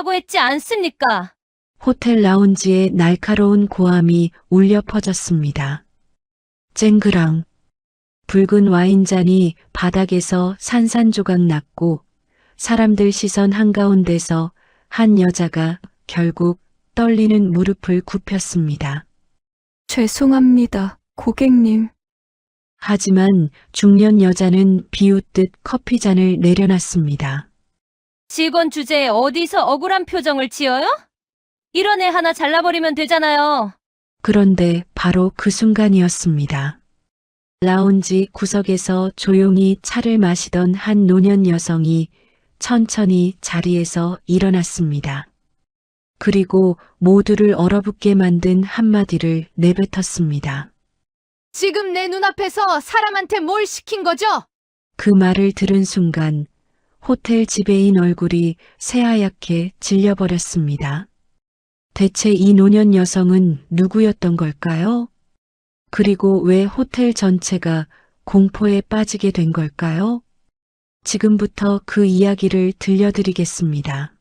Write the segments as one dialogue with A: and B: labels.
A: 하라고 했지 않습니까?
B: 호텔 라운지의 날카로운 고함이 울려 퍼졌습니다. 쨍그랑. 붉은 와인잔이 바닥에서 산산조각 났고 사람들 시선 한가운데서 한 여자가 결국 떨리는 무릎을 굽혔습니다.
C: 죄송합니다, 고객님.
B: 하지만 중년 여자는 비웃듯 커피잔을 내려놨습니다.
A: 직원 주제에 어디서 억울한 표정을 지어요? 이런 애 하나 잘라버리면 되잖아요.
B: 그런데 바로 그 순간이었습니다. 라운지 구석에서 조용히 차를 마시던 한 노년 여성이 천천히 자리에서 일어났습니다. 그리고 모두를 얼어붙게 만든 한마디를 내뱉었습니다.
D: 지금 내 눈앞에서 사람한테 뭘 시킨 거죠?
B: 그 말을 들은 순간 호텔 지배인 얼굴이 새하얗게 질려버렸습니다. 대체 이 노년 여성은 누구였던 걸까요? 그리고 왜 호텔 전체가 공포에 빠지게 된 걸까요? 지금부터 그 이야기를 들려드리겠습니다.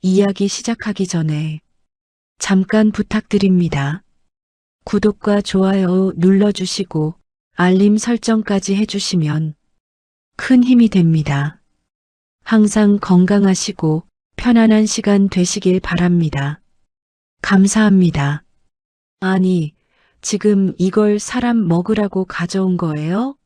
B: 이야기 시작하기 전에 잠깐 부탁드립니다. 구독과 좋아요 눌러주시고 알림 설정까지 해주시면 큰 힘이 됩니다. 항상 건강하시고 편안한 시간 되시길 바랍니다. 감사합니다. 아니, 지금 이걸 사람 먹으라고 가져온 거예요?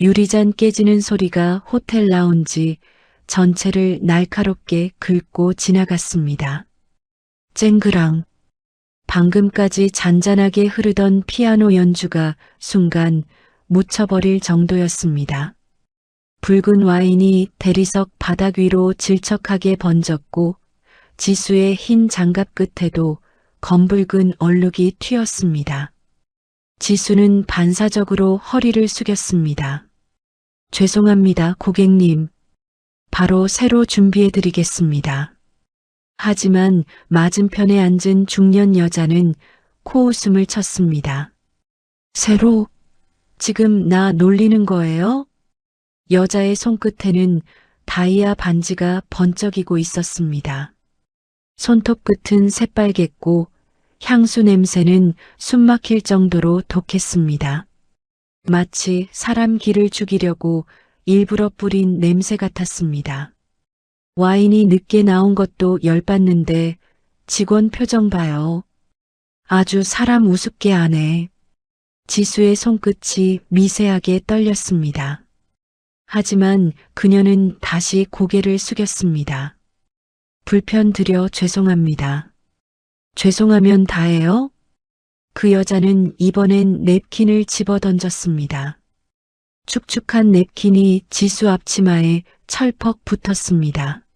B: 유리잔 깨지는 소리가 호텔 라운지 전체를 날카롭게 긁고 지나갔습니다. 쨍그랑. 방금까지 잔잔하게 흐르던 피아노 연주가 순간 묻혀버릴 정도였습니다. 붉은 와인이 대리석 바닥 위로 질척하게 번졌고 지수의 흰 장갑 끝에도 검붉은 얼룩이 튀었습니다. 지수는 반사적으로 허리를 숙였습니다. 죄송합니다, 고객님. 바로 새로 준비해드리겠습니다. 하지만 맞은편에 앉은 중년 여자는 코웃음을 쳤습니다. 새로? 지금 나 놀리는 거예요? 여자의 손끝에는 다이아 반지가 번쩍이고 있었습니다. 손톱 끝은 새빨갰고 향수 냄새는 숨막힐 정도로 독했습니다. 마치 사람 기를 죽이려고 일부러 뿌린 냄새 같았습니다. 와인이 늦게 나온 것도 열받는데 직원 표정 봐요. 아주 사람 우습게 하네. 지수의 손끝이 미세하게 떨렸습니다. 하지만 그녀는 다시 고개를 숙였습니다. 불편드려 죄송합니다. 죄송하면 다해요? 그 여자는 이번엔 냅킨을 집어던졌습니다. 축축한 냅킨이 지수 앞치마에 철퍽 붙었습니다.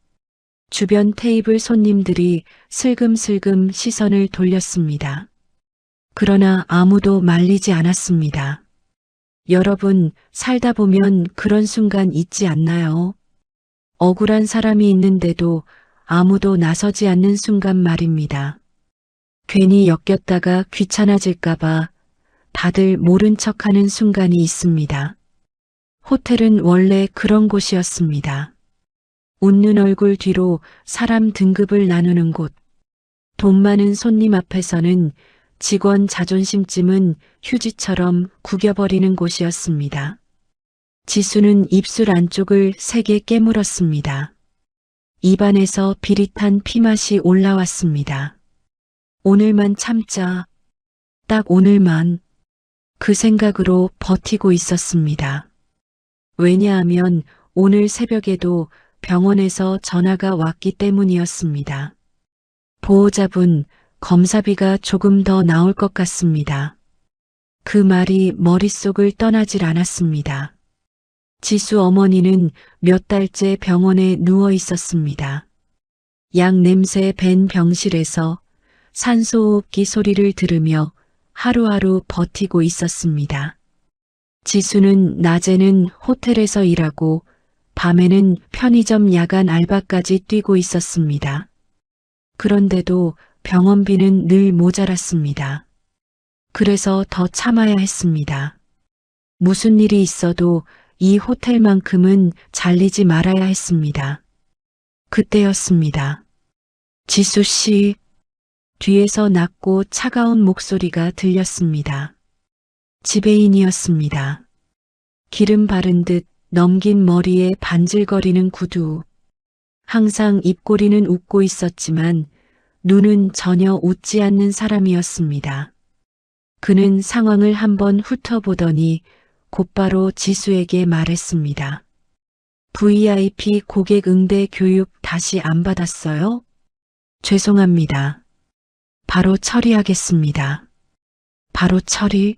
B: 주변 테이블 손님들이 슬금슬금 시선을 돌렸습니다. 그러나 아무도 말리지 않았습니다. 여러분, 살다 보면 그런 순간 있지 않나요? 억울한 사람이 있는데도 아무도 나서지 않는 순간 말입니다. 괜히 엮였다가 귀찮아질까봐 다들 모른 척하는 순간이 있습니다. 호텔은 원래 그런 곳이었습니다. 웃는 얼굴 뒤로 사람 등급을 나누는 곳. 돈 많은 손님 앞에서는 직원 자존심쯤은 휴지처럼 구겨버리는 곳이었습니다. 지수는 입술 안쪽을 세게 깨물었습니다. 입안에서 비릿한 피맛이 올라왔습니다. 오늘만 참자. 딱 오늘만. 그 생각으로 버티고 있었습니다. 왜냐하면 오늘 새벽에도 병원에서 전화가 왔기 때문이었습니다. 보호자분, 검사비가 조금 더 나올 것 같습니다. 그 말이 머릿속을 떠나질 않았습니다. 지수 어머니는 몇 달째 병원에 누워 있었습니다. 약 냄새 밴 병실에서 산소호흡기 소리를 들으며 하루하루 버티고 있었습니다. 지수는 낮에는 호텔에서 일하고 밤에는 편의점 야간 알바까지 뛰고 있었습니다. 그런데도 병원비는 늘 모자랐습니다. 그래서 더 참아야 했습니다. 무슨 일이 있어도 이 호텔만큼은 잘리지 말아야 했습니다. 그때였습니다. 지수 씨. 뒤에서 낮고 차가운 목소리가 들렸습니다. 지배인이었습니다. 기름 바른 듯 넘긴 머리에 반질거리는 구두. 항상 입꼬리는 웃고 있었지만 눈은 전혀 웃지 않는 사람이었습니다. 그는 상황을 한번 훑어보더니 곧바로 지수에게 말했습니다. VIP 고객 응대 교육 다시 안 받았어요? 죄송합니다. 바로 처리하겠습니다. 바로 처리?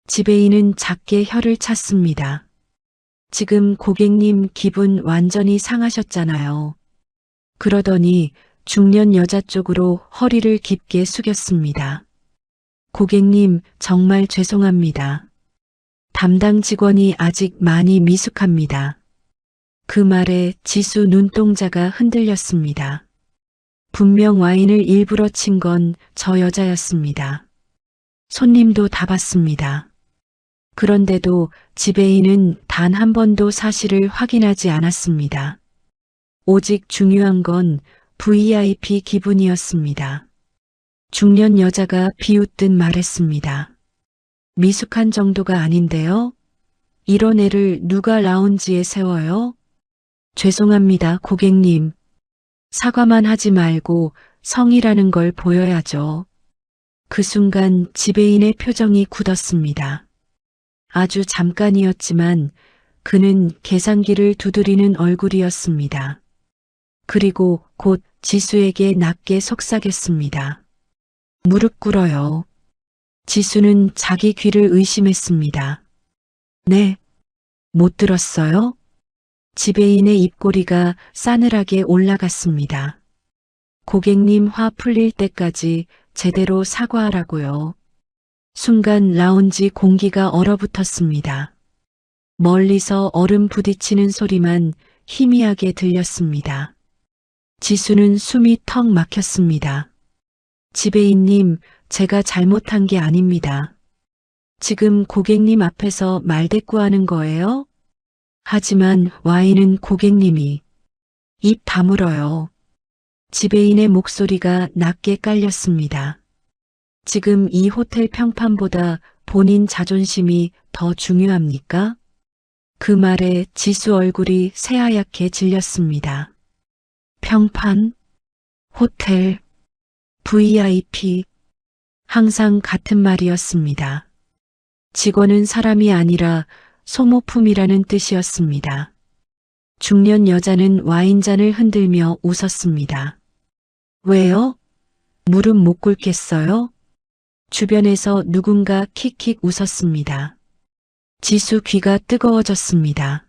B: 지배인은 작게 혀를 찼습니다. 지금 고객님 기분 완전히 상하셨잖아요. 그러더니 중년 여자 쪽으로 허리를 깊게 숙였습니다. 고객님, 정말 죄송합니다. 담당 직원이 아직 많이 미숙합니다. 그 말에 지수 눈동자가 흔들렸습니다. 분명 와인을 일부러 친 건 저 여자였습니다. 손님도 다 봤습니다. 그런데도 지배인은 단 한 번도 사실을 확인하지 않았습니다. 오직 중요한 건 VIP 기분이었습니다. 중년 여자가 비웃듯 말했습니다. 미숙한 정도가 아닌데요? 이런 애를 누가 라운지에 세워요? 죄송합니다, 고객님. 사과만 하지 말고 성의라는 걸 보여야죠. 그 순간 지배인의 표정이 굳었습니다. 아주 잠깐이었지만 그는 계산기를 두드리는 얼굴이었습니다. 그리고 곧 지수에게 낮게 속삭였습니다. 무릎 꿇어요. 지수는 자기 귀를 의심했습니다. 네, 못 들었어요? 지배인의 입꼬리가 싸늘하게 올라갔습니다. 고객님 화 풀릴 때까지 제대로 사과하라고요. 순간 라운지 공기가 얼어붙었습니다. 멀리서 얼음 부딪히는 소리만 희미하게 들렸습니다. 지수는 숨이 턱 막혔습니다. 지배인님, 제가 잘못한 게 아닙니다. 지금 고객님 앞에서 말대꾸하는 거예요? 하지만 와인은 고객님이 입 다물어요. 지배인의 목소리가 낮게 깔렸습니다. 지금 이 호텔 평판보다 본인 자존심이 더 중요합니까? 그 말에 지수 얼굴이 새하얗게 질렸습니다. 평판, 호텔, VIP, 항상 같은 말이었습니다. 직원은 사람이 아니라 소모품이라는 뜻이었습니다. 중년 여자는 와인잔을 흔들며 웃었습니다. 왜요? 무릎 못 꿇겠어요? 주변에서 누군가 킥킥 웃었습니다. 지수 귀가 뜨거워졌습니다.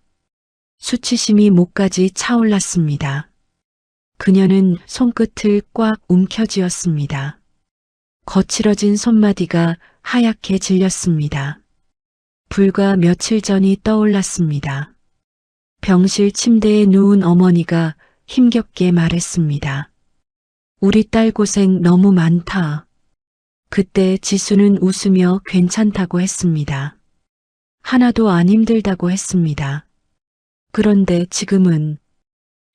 B: 수치심이 목까지 차올랐습니다. 그녀는 손끝을 꽉 움켜쥐었습니다. 거칠어진 손마디가 하얗게 질렸습니다. 불과 며칠 전이 떠올랐습니다. 병실 침대에 누운 어머니가 힘겹게 말했습니다. 우리 딸 고생 너무 많다. 그때 지수는 웃으며 괜찮다고 했습니다. 하나도 안 힘들다고 했습니다. 그런데 지금은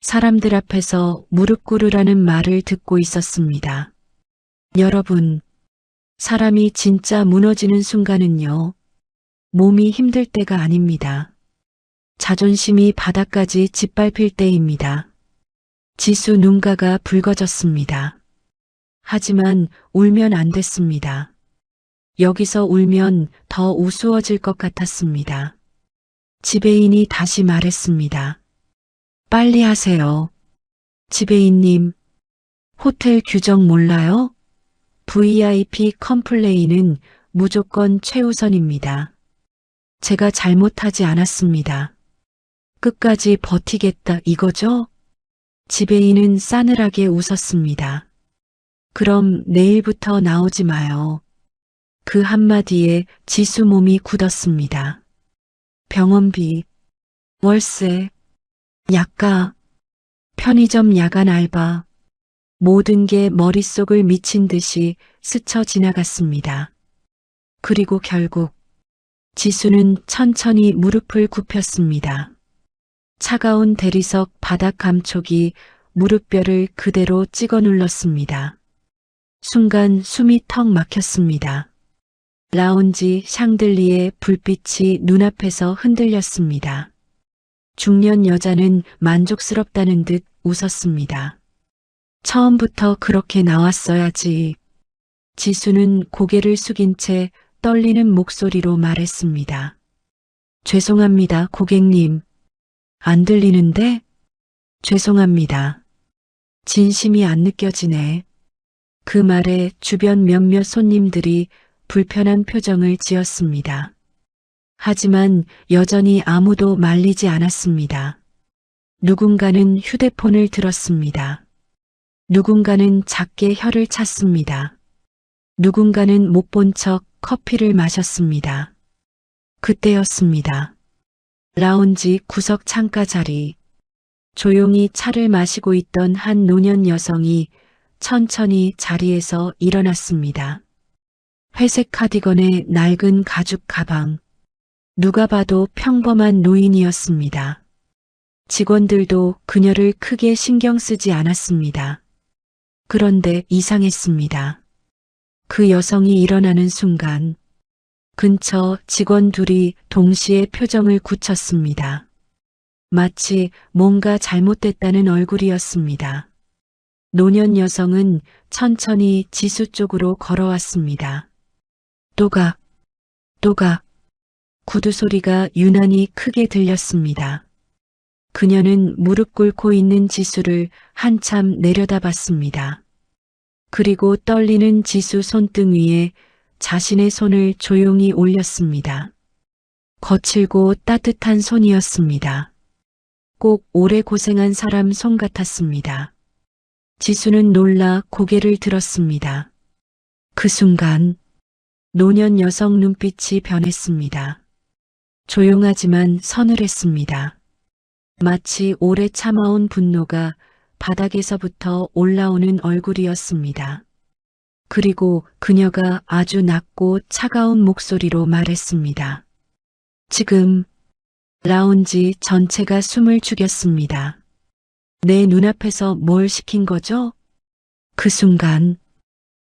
B: 사람들 앞에서 무릎 꿇으라는 말을 듣고 있었습니다. 여러분, 사람이 진짜 무너지는 순간은요, 몸이 힘들 때가 아닙니다. 자존심이 바닥까지 짓밟힐 때입니다. 지수 눈가가 붉어졌습니다. 하지만 울면 안 됐습니다. 여기서 울면 더 우스워질 것 같았습니다. 지배인이 다시 말했습니다. 빨리 하세요. 지배인님, 호텔 규정 몰라요? VIP 컴플레인은 무조건 최우선입니다. 제가 잘못하지 않았습니다. 끝까지 버티겠다 이거죠? 지배인은 싸늘하게 웃었습니다. 그럼 내일부터 나오지 마요. 그 한마디에 지수 몸이 굳었습니다. 병원비, 월세, 약가, 편의점 야간 알바, 모든 게 머릿속을 미친 듯이 스쳐 지나갔습니다. 그리고 결국 지수는 천천히 무릎을 굽혔습니다. 차가운 대리석 바닥 감촉이 무릎뼈를 그대로 찍어 눌렀습니다. 순간 숨이 턱 막혔습니다. 라운지 샹들리에 불빛이 눈앞에서 흔들렸습니다. 중년 여자는 만족스럽다는 듯 웃었습니다. 처음부터 그렇게 나왔어야지. 지수는 고개를 숙인 채 떨리는 목소리로 말했습니다. 죄송합니다, 고객님. 안 들리는데? 죄송합니다. 진심이 안 느껴지네. 그 말에 주변 몇몇 손님들이 불편한 표정을 지었습니다. 하지만 여전히 아무도 말리지 않았습니다. 누군가는 휴대폰을 들었습니다. 누군가는 작게 혀를 찼습니다. 누군가는 못 본 척 커피를 마셨습니다. 그때였습니다. 라운지 구석 창가 자리. 조용히 차를 마시고 있던 한 노년 여성이 천천히 자리에서 일어났습니다. 회색 카디건에 낡은 가죽 가방. 누가 봐도 평범한 노인이었습니다. 직원들도 그녀를 크게 신경 쓰지 않았습니다. 그런데 이상했습니다. 그 여성이 일어나는 순간 근처 직원 둘이 동시에 표정을 굳혔습니다. 마치 뭔가 잘못됐다는 얼굴이었습니다. 노년 여성은 천천히 지수 쪽으로 걸어왔습니다. 또각, 또각, 구두 소리가 유난히 크게 들렸습니다. 그녀는 무릎 꿇고 있는 지수를 한참 내려다봤습니다. 그리고 떨리는 지수 손등 위에 자신의 손을 조용히 올렸습니다. 거칠고 따뜻한 손이었습니다. 꼭 오래 고생한 사람 손 같았습니다. 지수는 놀라 고개를 들었습니다. 그 순간 노년 여성 눈빛이 변했습니다. 조용하지만 서늘했습니다. 마치 오래 참아온 분노가 바닥에서부터 올라오는 얼굴이었습니다. 그리고 그녀가 아주 낮고 차가운 목소리로 말했습니다. 지금 라운지 전체가 숨을 죽였습니다. 내 눈앞에서 뭘 시킨 거죠? 그 순간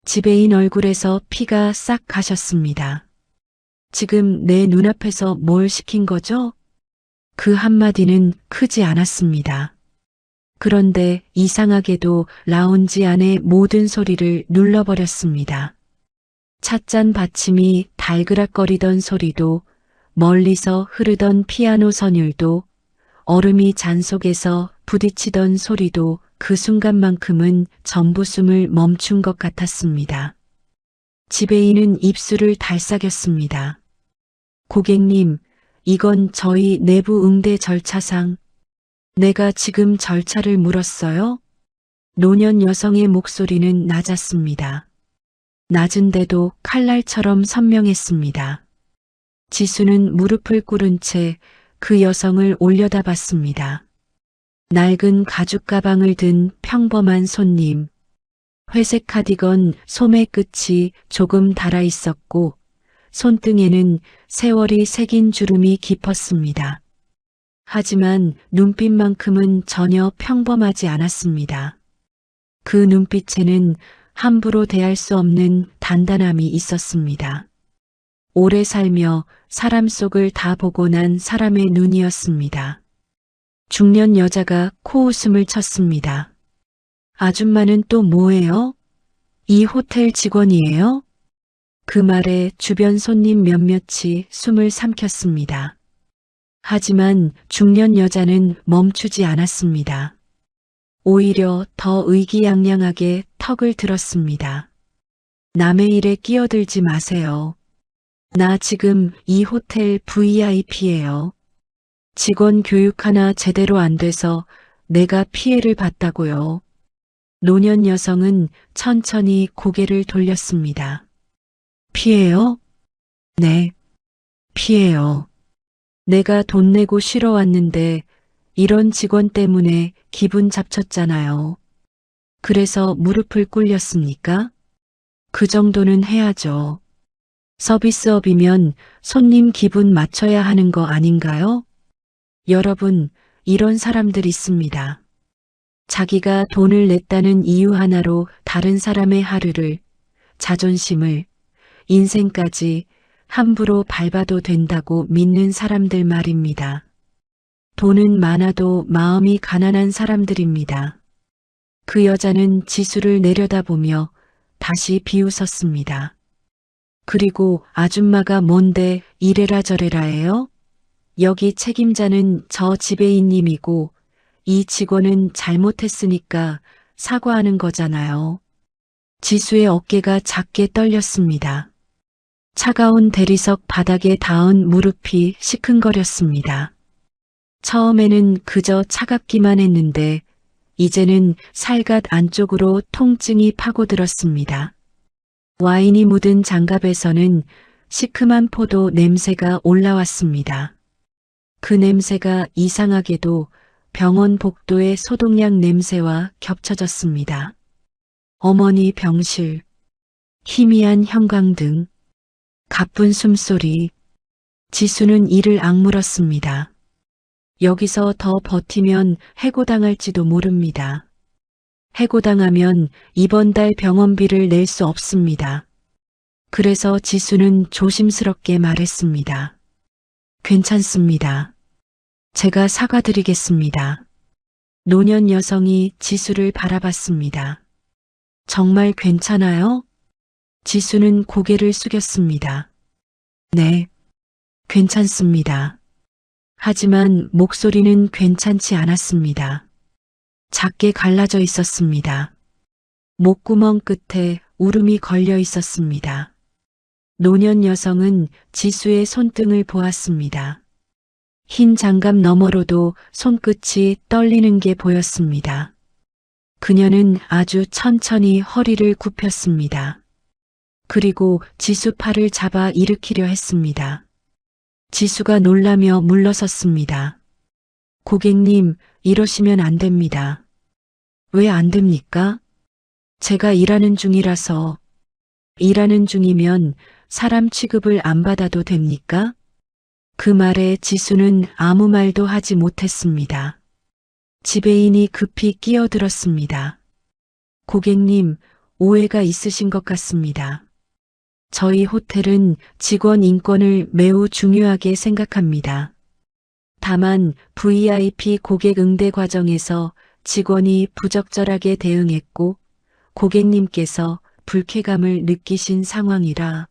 B: 지배인 얼굴에서 피가 싹 가셨습니다. 지금 내 눈앞에서 뭘 시킨 거죠? 그 한마디는 크지 않았습니다. 그런데 이상하게도 라운지 안의 모든 소리를 눌러버렸습니다. 찻잔 받침이 달그락거리던 소리도, 멀리서 흐르던 피아노 선율도, 얼음이 잔 속에서 부딪히던 소리도 그 순간만큼은 전부 숨을 멈춘 것 같았습니다. 지배인은 입술을 달싹였습니다. 고객님, 이건 저희 내부 응대 절차상. 내가 지금 절차를 물었어요? 노년 여성의 목소리는 낮았습니다. 낮은데도 칼날처럼 선명했습니다. 지수는 무릎을 꿇은 채 그 여성을 올려다봤습니다. 낡은 가죽 가방을 든 평범한 손님. 회색 카디건 소매 끝이 조금 닳아 있었고 손등에는 세월이 새긴 주름이 깊었습니다. 하지만 눈빛만큼은 전혀 평범하지 않았습니다. 그 눈빛에는 함부로 대할 수 없는 단단함이 있었습니다. 오래 살며 사람 속을 다 보고 난 사람의 눈이었습니다. 중년 여자가 코웃음을 쳤습니다. 아줌마는 또 뭐예요? 이 호텔 직원이에요? 그 말에 주변 손님 몇몇이 숨을 삼켰습니다. 하지만 중년 여자는 멈추지 않았습니다. 오히려 더 의기양양하게 턱을 들었습니다. 남의 일에 끼어들지 마세요. 나 지금 이 호텔 VIP예요. 직원 교육 하나 제대로 안 돼서 내가 피해를 봤다고요. 노년 여성은 천천히 고개를 돌렸습니다. 피해요? 네, 피해요. 내가 돈 내고 쉬러 왔는데 이런 직원 때문에 기분 잡쳤잖아요. 그래서 무릎을 꿇렸습니까? 그 정도는 해야죠. 서비스업이면 손님 기분 맞춰야 하는 거 아닌가요? 여러분, 이런 사람들 있습니다. 자기가 돈을 냈다는 이유 하나로 다른 사람의 하루를, 자존심을, 인생까지 함부로 밟아도 된다고 믿는 사람들 말입니다. 돈은 많아도 마음이 가난한 사람들입니다. 그 여자는 지수를 내려다보며 다시 비웃었습니다. 그리고 아줌마가 뭔데 이래라 저래라 해요? 여기 책임자는 저 지배인님이고 이 직원은 잘못했으니까 사과하는 거잖아요. 지수의 어깨가 작게 떨렸습니다. 차가운 대리석 바닥에 닿은 무릎이 시큰거렸습니다. 처음에는 그저 차갑기만 했는데 이제는 살갗 안쪽으로 통증이 파고들었습니다. 와인이 묻은 장갑에서는 시큼한 포도 냄새가 올라왔습니다. 그 냄새가 이상하게도 병원 복도의 소독약 냄새와 겹쳐졌습니다. 어머니 병실, 희미한 형광등, 가쁜 숨소리. 지수는 이를 악물었습니다. 여기서 더 버티면 해고당할지도 모릅니다. 해고당하면 이번 달 병원비를 낼 수 없습니다. 그래서 지수는 조심스럽게 말했습니다. 괜찮습니다. 제가 사과드리겠습니다. 노년 여성이 지수를 바라봤습니다. 정말 괜찮아요? 지수는 고개를 숙였습니다. 네, 괜찮습니다. 하지만 목소리는 괜찮지 않았습니다. 작게 갈라져 있었습니다. 목구멍 끝에 울음이 걸려 있었습니다. 노년 여성은 지수의 손등을 보았습니다. 흰 장갑 너머로도 손끝이 떨리는 게 보였습니다. 그녀는 아주 천천히 허리를 굽혔습니다. 그리고 지수 팔을 잡아 일으키려 했습니다. 지수가 놀라며 물러섰습니다. 고객님, 이러시면 안 됩니다. 왜 안 됩니까? 제가 일하는 중이라서. 일하는 중이면 사람 취급을 안 받아도 됩니까? 그 말에 지수는 아무 말도 하지 못했습니다. 지배인이 급히 끼어들었습니다. 고객님, 오해가 있으신 것 같습니다. 저희 호텔은 직원 인권을 매우 중요하게 생각합니다. 다만 VIP 고객 응대 과정에서 직원이 부적절하게 대응했고 고객님께서 불쾌감을 느끼신 상황이라.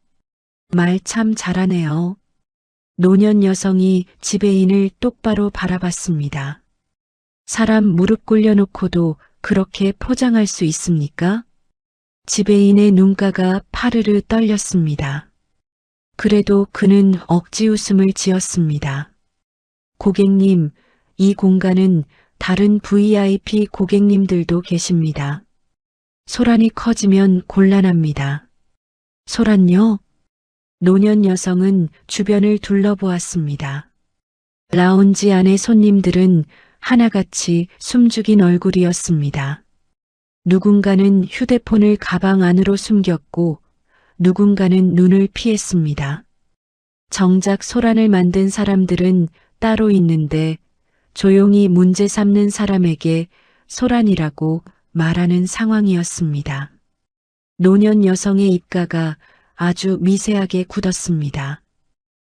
B: 말 참 잘하네요. 노년 여성이 지배인을 똑바로 바라봤습니다. 사람 무릎 꿇려놓고도 그렇게 포장할 수 있습니까? 지배인의 눈가가 파르르 떨렸습니다. 그래도 그는 억지 웃음을 지었습니다. 고객님, 이 공간은 다른 VIP 고객님들도 계십니다. 소란이 커지면 곤란합니다. 소란요? 노년 여성은 주변을 둘러보았습니다. 라운지 안의 손님들은 하나같이 숨죽인 얼굴이었습니다. 누군가는 휴대폰을 가방 안으로 숨겼고 누군가는 눈을 피했습니다. 정작 소란을 만든 사람들은 따로 있는데 조용히 문제 삼는 사람에게 소란이라고 말하는 상황이었습니다. 노년 여성의 입가가 아주 미세하게 굳었습니다.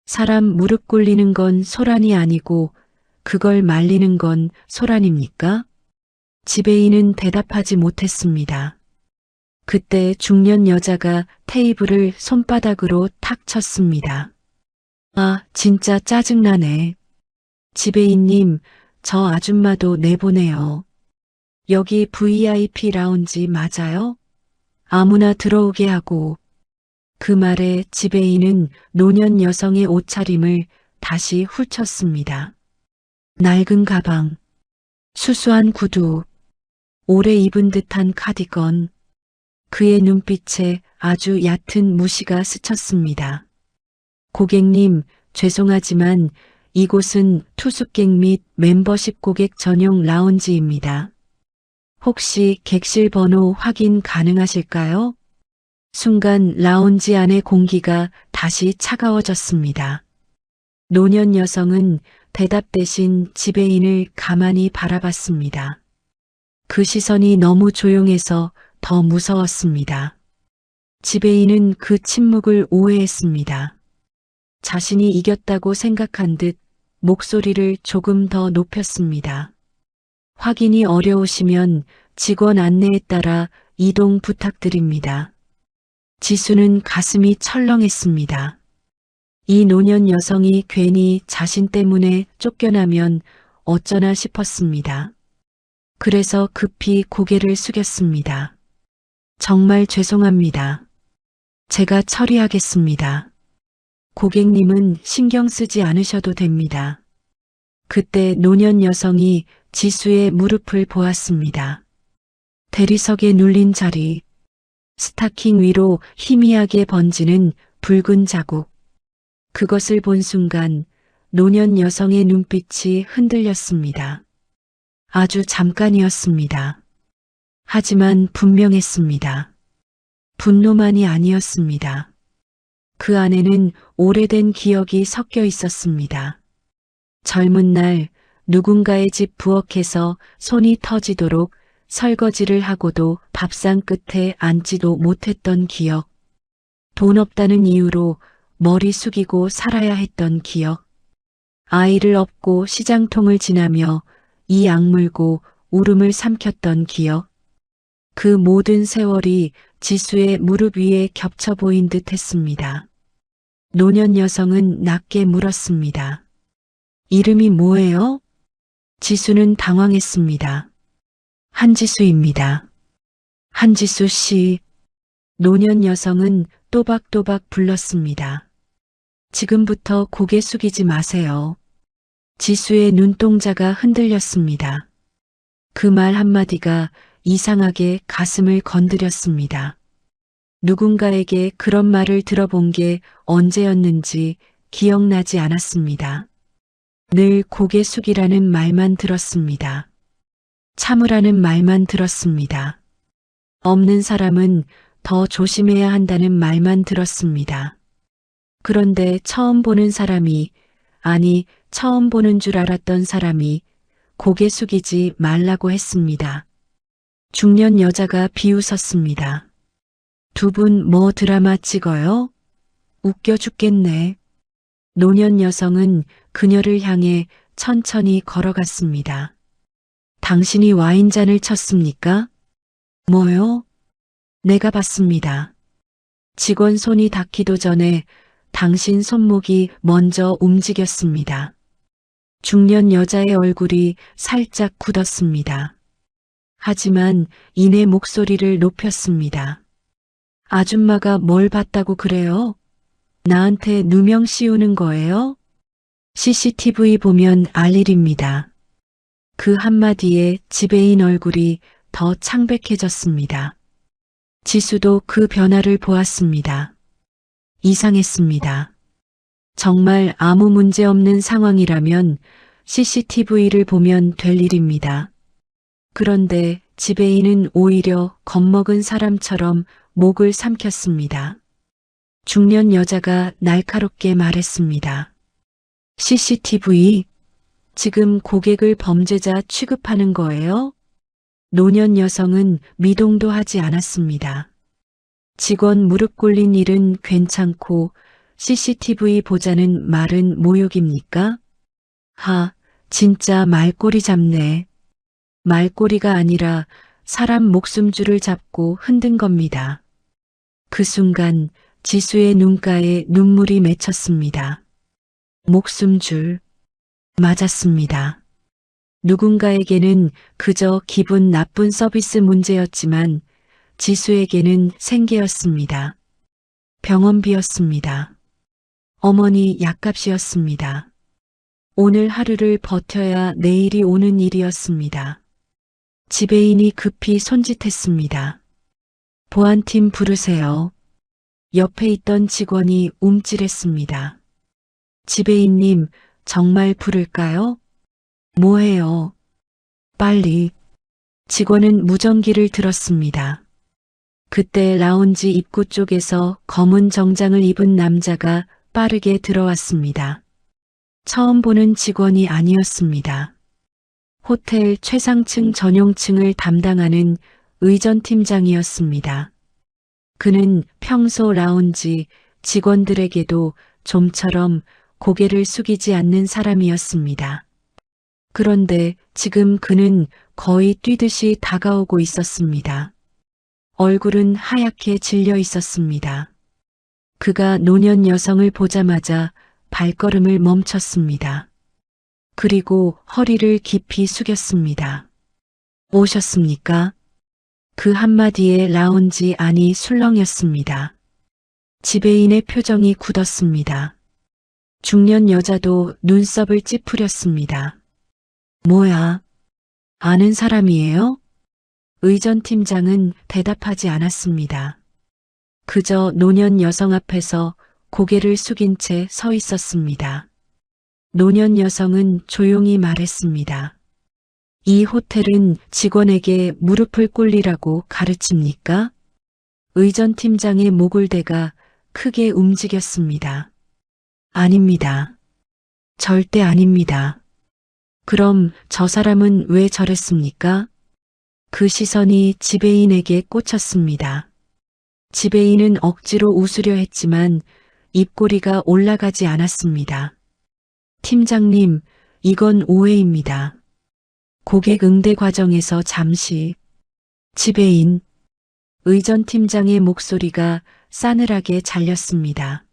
B: 사람 무릎 꿇리는 건 소란이 아니고 그걸 말리는 건 소란입니까? 지배인은 대답하지 못했습니다. 그때 중년 여자가 테이블을 손바닥으로 탁 쳤습니다. 아, 진짜 짜증나네. 지배인님, 저 아줌마도 내보내요. 여기 VIP 라운지 맞아요? 아무나 들어오게 하고. 그 말에 지배인은 노년 여성의 옷차림을 다시 훑쳤습니다. 낡은 가방, 수수한 구두, 오래 입은 듯한 카디건. 그의 눈빛에 아주 얕은 무시가 스쳤습니다. 고객님, 죄송하지만 이곳은 투숙객 및 멤버십 고객 전용 라운지입니다. 혹시 객실 번호 확인 가능하실까요? 순간 라운지 안의 공기가 다시 차가워졌습니다. 노년 여성은 대답 대신 지배인을 가만히 바라봤습니다. 그 시선이 너무 조용해서 더 무서웠습니다. 지배인은 그 침묵을 오해했습니다. 자신이 이겼다고 생각한 듯 목소리를 조금 더 높였습니다. 확인이 어려우시면 직원 안내에 따라 이동 부탁드립니다. 지수는 가슴이 철렁했습니다. 이 노년 여성이 괜히 자신 때문에 쫓겨나면 어쩌나 싶었습니다. 그래서 급히 고개를 숙였습니다. 정말 죄송합니다. 제가 처리하겠습니다. 고객님은 신경 쓰지 않으셔도 됩니다. 그때 노년 여성이 지수의 무릎을 보았습니다. 대리석에 눌린 자리, 스타킹 위로 희미하게 번지는 붉은 자국. 그것을 본 순간 노년 여성의 눈빛이 흔들렸습니다. 아주 잠깐이었습니다. 하지만 분명했습니다. 분노만이 아니었습니다. 그 안에는 오래된 기억이 섞여 있었습니다. 젊은 날 누군가의 집 부엌에서 손이 터지도록 설거지를 하고도 밥상 끝에 앉지도 못했던 기억. 돈 없다는 이유로 머리 숙이고 살아야 했던 기억. 아이를 업고 시장통을 지나며 이 악물고 울음을 삼켰던 기억. 그 모든 세월이 지수의 무릎 위에 겹쳐 보인 듯 했습니다. 노년 여성은 낮게 물었습니다. 이름이 뭐예요? 지수는 당황했습니다. 한지수입니다. 한지수 씨. 노년 여성은 또박또박 불렀습니다. 지금부터 고개 숙이지 마세요. 지수의 눈동자가 흔들렸습니다. 그 말 한마디가 이상하게 가슴을 건드렸습니다. 누군가에게 그런 말을 들어본 게 언제였는지 기억나지 않았습니다. 늘 고개 숙이라는 말만 들었습니다. 참으라는 말만 들었습니다. 없는 사람은 더 조심해야 한다는 말만 들었습니다. 그런데 처음 보는 사람이, 아니 처음 보는 줄 알았던 사람이 고개 숙이지 말라고 했습니다. 중년 여자가 비웃었습니다. 두 분 뭐 드라마 찍어요? 웃겨 죽겠네. 노년 여성은 그녀를 향해 천천히 걸어갔습니다. 당신이 와인잔을 쳤습니까? 뭐요? 내가 봤습니다. 직원 손이 닿기도 전에 당신 손목이 먼저 움직였습니다. 중년 여자의 얼굴이 살짝 굳었습니다. 하지만 이내 목소리를 높였습니다. 아줌마가 뭘 봤다고 그래요? 나한테 누명 씌우는 거예요? CCTV 보면 알 일입니다. 그 한마디에 지배인 얼굴이 더 창백해졌습니다. 지수도 그 변화를 보았습니다. 이상했습니다. 정말 아무 문제 없는 상황이라면 CCTV를 보면 될 일입니다. 그런데 지배인은 오히려 겁먹은 사람처럼 목을 삼켰습니다. 중년 여자가 날카롭게 말했습니다. CCTV? 지금 고객을 범죄자 취급하는 거예요? 노년 여성은 미동도 하지 않았습니다. 직원 무릎 꿇린 일은 괜찮고 CCTV 보자는 말은 모욕입니까? 진짜 말꼬리 잡네. 말꼬리가 아니라 사람 목숨줄을 잡고 흔든 겁니다. 그 순간 지수의 눈가에 눈물이 맺혔습니다. 목숨줄. 맞았습니다. 누군가에게는 그저 기분 나쁜 서비스 문제였지만 지수에게는 생계였습니다. 병원비였습니다. 어머니 약값이었습니다. 오늘 하루를 버텨야 내일이 오는 일이었습니다. 지배인이 급히 손짓했습니다. 보안팀 부르세요. 옆에 있던 직원이 움찔했습니다. 지배인님, 정말 부를까요? 뭐해요? 빨리. 직원은 무전기를 들었습니다. 그때 라운지 입구 쪽에서 검은 정장을 입은 남자가 빠르게 들어왔습니다. 처음 보는 직원이 아니었습니다. 호텔 최상층 전용층을 담당하는 의전 팀장이었습니다. 그는 평소 라운지 직원들에게도 좀처럼 고개를 숙이지 않는 사람이었습니다. 그런데 지금 그는 거의 뛰듯이 다가오고 있었습니다. 얼굴은 하얗게 질려 있었습니다. 그가 노년 여성을 보자마자 발걸음을 멈췄습니다. 그리고 허리를 깊이 숙였습니다. 오셨습니까? 그 한마디에 라운지 안이 술렁였습니다. 지배인의 표정이 굳었습니다. 중년 여자도 눈썹을 찌푸렸습니다. 뭐야? 아는 사람이에요? 의전 팀장은 대답하지 않았습니다. 그저 노년 여성 앞에서 고개를 숙인 채 서 있었습니다. 노년 여성은 조용히 말했습니다. 이 호텔은 직원에게 무릎을 꿇리라고 가르칩니까? 의전 팀장의 목을대가 크게 움직였습니다. 아닙니다. 절대 아닙니다. 그럼 저 사람은 왜 저랬습니까? 그 시선이 지배인에게 꽂혔습니다. 지배인은 억지로 웃으려 했지만 입꼬리가 올라가지 않았습니다. 팀장님, 이건 오해입니다. 고객 응대 과정에서 잠시. 지배인. 의전 팀장의 목소리가 싸늘하게 잘렸습니다.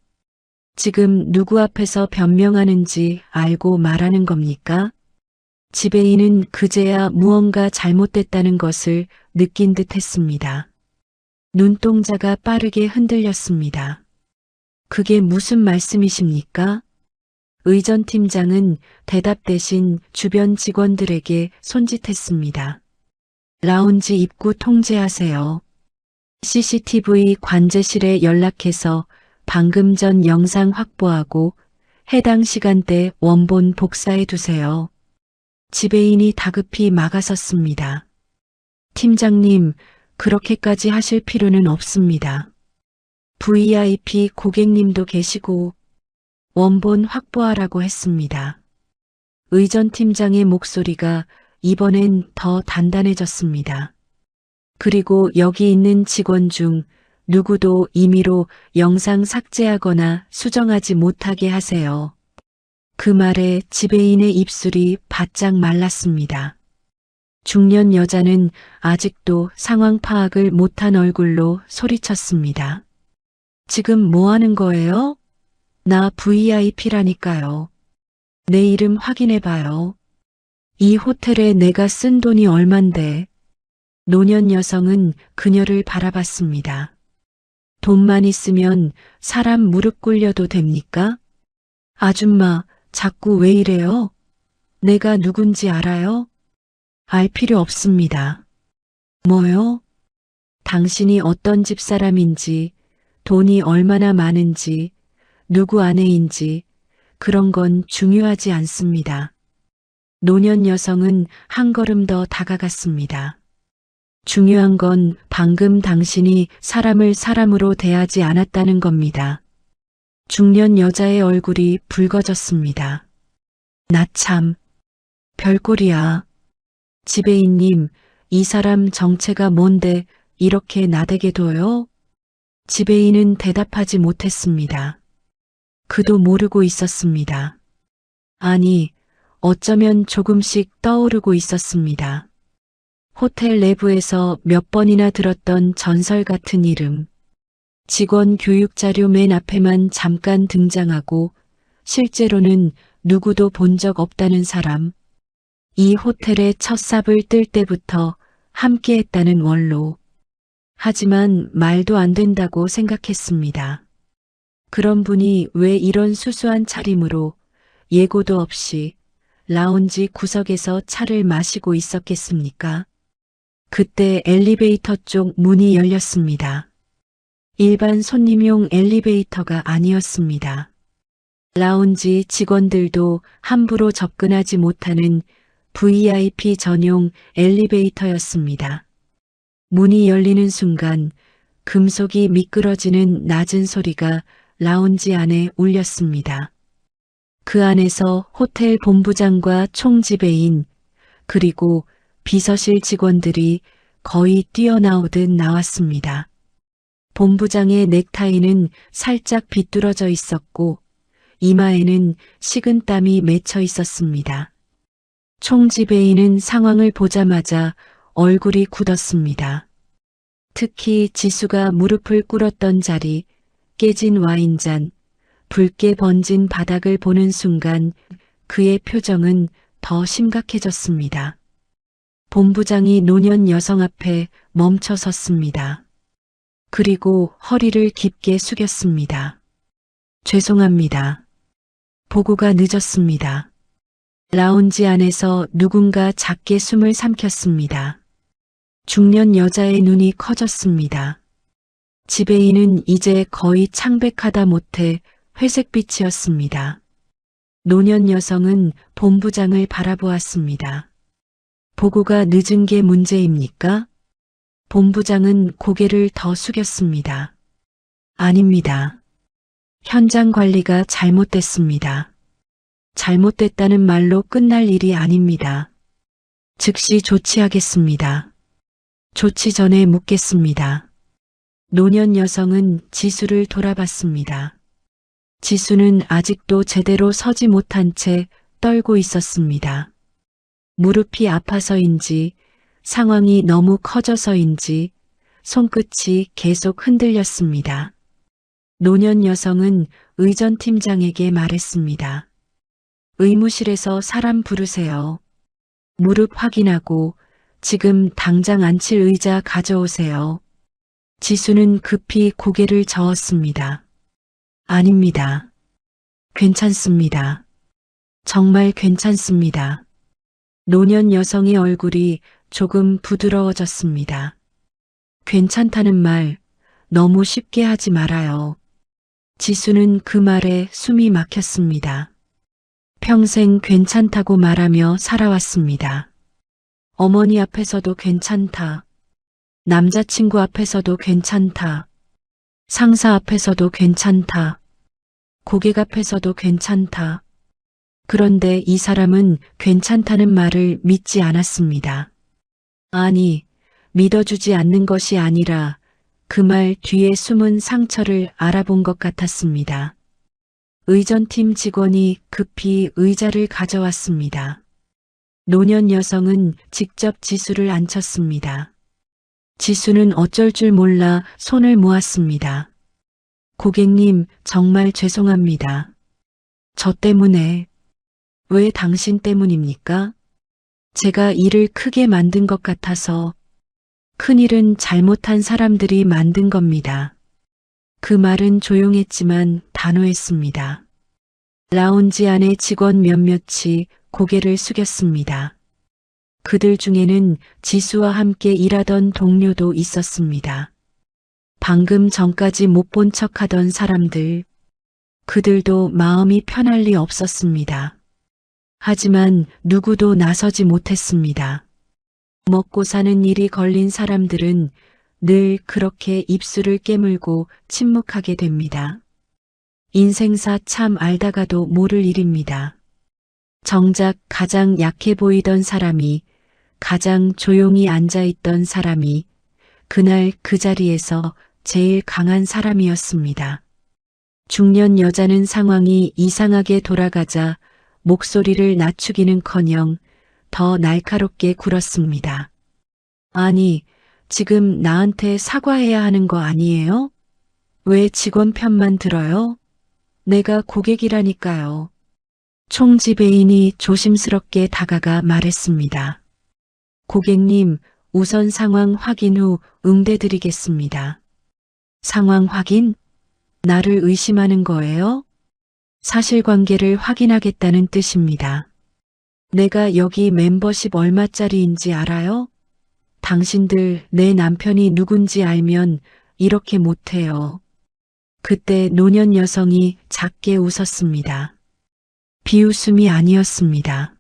B: 지금 누구 앞에서 변명하는지 알고 말하는 겁니까? 지배인은 그제야 무언가 잘못됐다는 것을 느낀 듯 했습니다. 눈동자가 빠르게 흔들렸습니다. 그게 무슨 말씀이십니까? 의전 팀장은 대답 대신 주변 직원들에게 손짓했습니다. 라운지 입구 통제하세요. CCTV 관제실에 연락해서 방금 전 영상 확보하고 해당 시간대 원본 복사해 두세요. 지배인이 다급히 막아섰습니다. 팀장님, 그렇게까지 하실 필요는 없습니다. VIP 고객님도 계시고 원본 확보하라고 했습니다. 의전 팀장의 목소리가 이번엔 더 단단해졌습니다. 그리고 여기 있는 직원 중 누구도 임의로 영상 삭제하거나 수정하지 못하게 하세요. 그 말에 지배인의 입술이 바짝 말랐습니다. 중년 여자는 아직도 상황 파악을 못한 얼굴로 소리쳤습니다. 지금 뭐 하는 거예요? 나 VIP라니까요. 내 이름 확인해봐요. 이 호텔에 내가 쓴 돈이 얼만데. 노년 여성은 그녀를 바라봤습니다. 돈만 있으면 사람 무릎 꿇려도 됩니까? 아줌마, 자꾸 왜 이래요? 내가 누군지 알아요? 알 필요 없습니다. 뭐요? 당신이 어떤 집 사람인지, 돈이 얼마나 많은지, 누구 아내인지, 그런 건 중요하지 않습니다. 노년 여성은 한 걸음 더 다가갔습니다. 중요한 건 방금 당신이 사람을 사람으로 대하지 않았다는 겁니다. 중년 여자의 얼굴이 붉어졌습니다. 나 참, 별꼴이야. 지배인님, 이 사람 정체가 뭔데 이렇게 나대게 둬요? 지배인은 대답하지 못했습니다. 그도 모르고 있었습니다. 아니, 어쩌면 조금씩 떠오르고 있었습니다. 호텔 내부에서 몇 번이나 들었던 전설 같은 이름. 직원 교육 자료 맨 앞에만 잠깐 등장하고 실제로는 누구도 본 적 없다는 사람. 이 호텔의 첫 삽을 뜰 때부터 함께했다는 원로. 하지만 말도 안 된다고 생각했습니다. 그런 분이 왜 이런 수수한 차림으로 예고도 없이 라운지 구석에서 차를 마시고 있었겠습니까? 그때 엘리베이터 쪽 문이 열렸습니다. 일반 손님용 엘리베이터가 아니었습니다. 라운지 직원들도 함부로 접근하지 못하는 VIP 전용 엘리베이터였습니다. 문이 열리는 순간 금속이 미끄러지는 낮은 소리가 라운지 안에 울렸습니다. 그 안에서 호텔 본부장과 총지배인, 그리고 비서실 직원들이 거의 뛰어나오듯 나왔습니다. 본부장의 넥타이는 살짝 비뚤어져 있었고 이마에는 식은땀이 맺혀 있었습니다. 총지배인은 상황을 보자마자 얼굴이 굳었습니다. 특히 지수가 무릎을 꿇었던 자리, 깨진 와인잔, 붉게 번진 바닥을 보는 순간 그의 표정은 더 심각해졌습니다. 본부장이 노년 여성 앞에 멈춰 섰습니다. 그리고 허리를 깊게 숙였습니다. 죄송합니다. 보고가 늦었습니다. 라운지 안에서 누군가 작게 숨을 삼켰습니다. 중년 여자의 눈이 커졌습니다. 지배인은 이제 거의 창백하다 못해 회색빛이었습니다. 노년 여성은 본부장을 바라보았습니다. 보고가 늦은 게 문제입니까? 본부장은 고개를 더 숙였습니다. 아닙니다. 현장 관리가 잘못됐습니다. 잘못됐다는 말로 끝날 일이 아닙니다. 즉시 조치하겠습니다. 조치 전에 묻겠습니다. 노년 여성은 지수를 돌아봤습니다. 지수는 아직도 제대로 서지 못한 채 떨고 있었습니다. 무릎이 아파서인지 상황이 너무 커져서인지 손끝이 계속 흔들렸습니다. 노년 여성은 의전 팀장에게 말했습니다. 의무실에서 사람 부르세요. 무릎 확인하고 지금 당장 앉힐 의자 가져오세요. 지수는 급히 고개를 저었습니다. 아닙니다. 괜찮습니다. 정말 괜찮습니다. 노년 여성의 얼굴이 조금 부드러워졌습니다. 괜찮다는 말 너무 쉽게 하지 말아요. 지수는 그 말에 숨이 막혔습니다. 평생 괜찮다고 말하며 살아왔습니다. 어머니 앞에서도 괜찮다. 남자친구 앞에서도 괜찮다. 상사 앞에서도 괜찮다. 고객 앞에서도 괜찮다. 그런데 이 사람은 괜찮다는 말을 믿지 않았습니다. 아니, 믿어주지 않는 것이 아니라 그 말 뒤에 숨은 상처를 알아본 것 같았습니다. 의전팀 직원이 급히 의자를 가져왔습니다. 노년 여성은 직접 지수를 앉혔습니다. 지수는 어쩔 줄 몰라 손을 모았습니다. 고객님, 정말 죄송합니다. 저 때문에. 왜 당신 때문입니까? 제가 일을 크게 만든 것 같아서. 큰일은 잘못한 사람들이 만든 겁니다. 그 말은 조용했지만 단호했습니다. 라운지 안의 직원 몇몇이 고개를 숙였습니다. 그들 중에는 지수와 함께 일하던 동료도 있었습니다. 방금 전까지 못 본 척하던 사람들, 그들도 마음이 편할 리 없었습니다. 하지만 누구도 나서지 못했습니다. 먹고 사는 일이 걸린 사람들은 늘 그렇게 입술을 깨물고 침묵하게 됩니다. 인생사 참 알다가도 모를 일입니다. 정작 가장 약해 보이던 사람이, 가장 조용히 앉아있던 사람이 그날 그 자리에서 제일 강한 사람이었습니다. 중년 여자는 상황이 이상하게 돌아가자 목소리를 낮추기는커녕 더 날카롭게 굴었습니다. 아니, 지금 나한테 사과해야 하는 거 아니에요? 왜 직원 편만 들어요? 내가 고객이라니까요. 총지배인이 조심스럽게 다가가 말했습니다. 고객님, 우선 상황 확인 후 응대드리겠습니다. 상황 확인? 나를 의심하는 거예요? 사실관계를 확인하겠다는 뜻입니다. 내가 여기 멤버십 얼마짜리인지 알아요? 당신들 내 남편이 누군지 알면 이렇게 못해요. 그때 노년 여성이 작게 웃었습니다. 비웃음이 아니었습니다.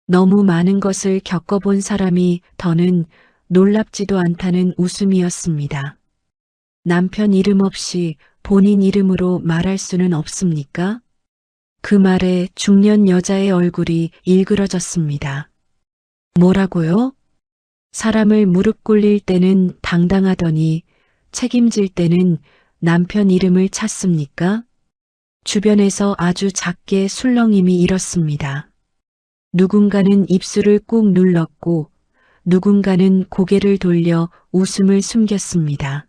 B: 너무 많은 것을 겪어본 사람이 더는 놀랍지도 않다는 웃음이었습니다. 남편 이름 없이 본인 이름으로 말할 수는 없습니까? 그 말에 중년 여자의 얼굴이 일그러졌습니다. 뭐라고요? 사람을 무릎 꿇릴 때는 당당하더니 책임질 때는 남편 이름을 찾습니까? 주변에서 아주 작게 술렁임이 일었습니다. 누군가는 입술을 꾹 눌렀고 누군가는 고개를 돌려 웃음을 숨겼습니다.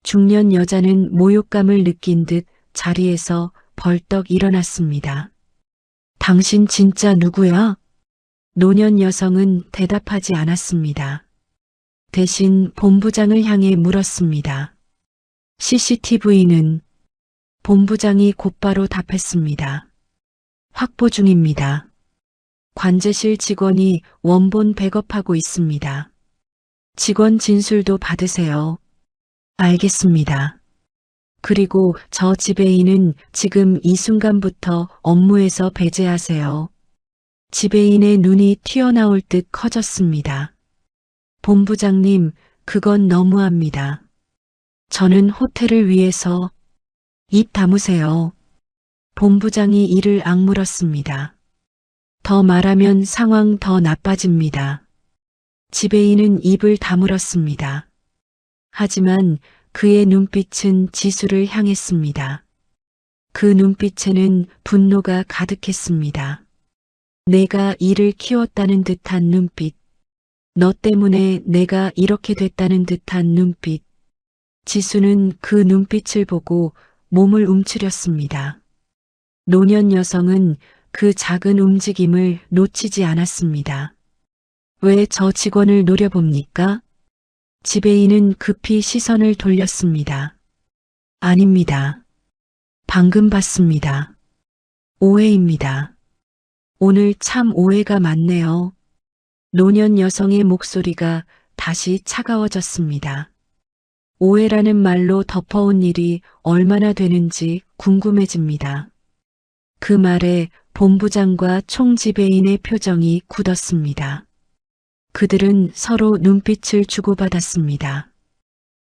B: 중년 여자는 모욕감을 느낀 듯 자리에서 벌떡 일어났습니다. 당신 진짜 누구야? 노년 여성은 대답하지 않았습니다. 대신 본부장을 향해 물었습니다. CCTV는? 본부장이 곧바로 답했습니다. 확보 중입니다. 관제실 직원이 원본 백업하고 있습니다. 직원 진술도 받으세요. 알겠습니다. 그리고 저 지배인은 지금 이 순간부터 업무에서 배제하세요. 지배인의 눈이 튀어나올 듯 커졌습니다. 본부장님, 그건 너무합니다. 저는 호텔을 위해서... 입 다무세요. 본부장이 이를 악물었습니다. 더 말하면 상황 더 나빠집니다. 지배인은 입을 다물었습니다. 하지만 그의 눈빛은 지수를 향했습니다. 그 눈빛에는 분노가 가득했습니다. 내가 이를 키웠다는 듯한 눈빛. 너 때문에 내가 이렇게 됐다는 듯한 눈빛. 지수는 그 눈빛을 보고 몸을 움츠렸습니다. 노년 여성은 그 작은 움직임을 놓치지 않았습니다. 왜 저 직원을 노려봅니까? 지배인은 급히 시선을 돌렸습니다. 아닙니다. 방금 봤습니다. 오해입니다. 오늘 참 오해가 많네요. 노년 여성의 목소리가 다시 차가워졌습니다. 오해라는 말로 덮어온 일이 얼마나 되는지 궁금해집니다. 그 말에 본부장과 총지배인의 표정이 굳었습니다. 그들은 서로 눈빛을 주고받았습니다.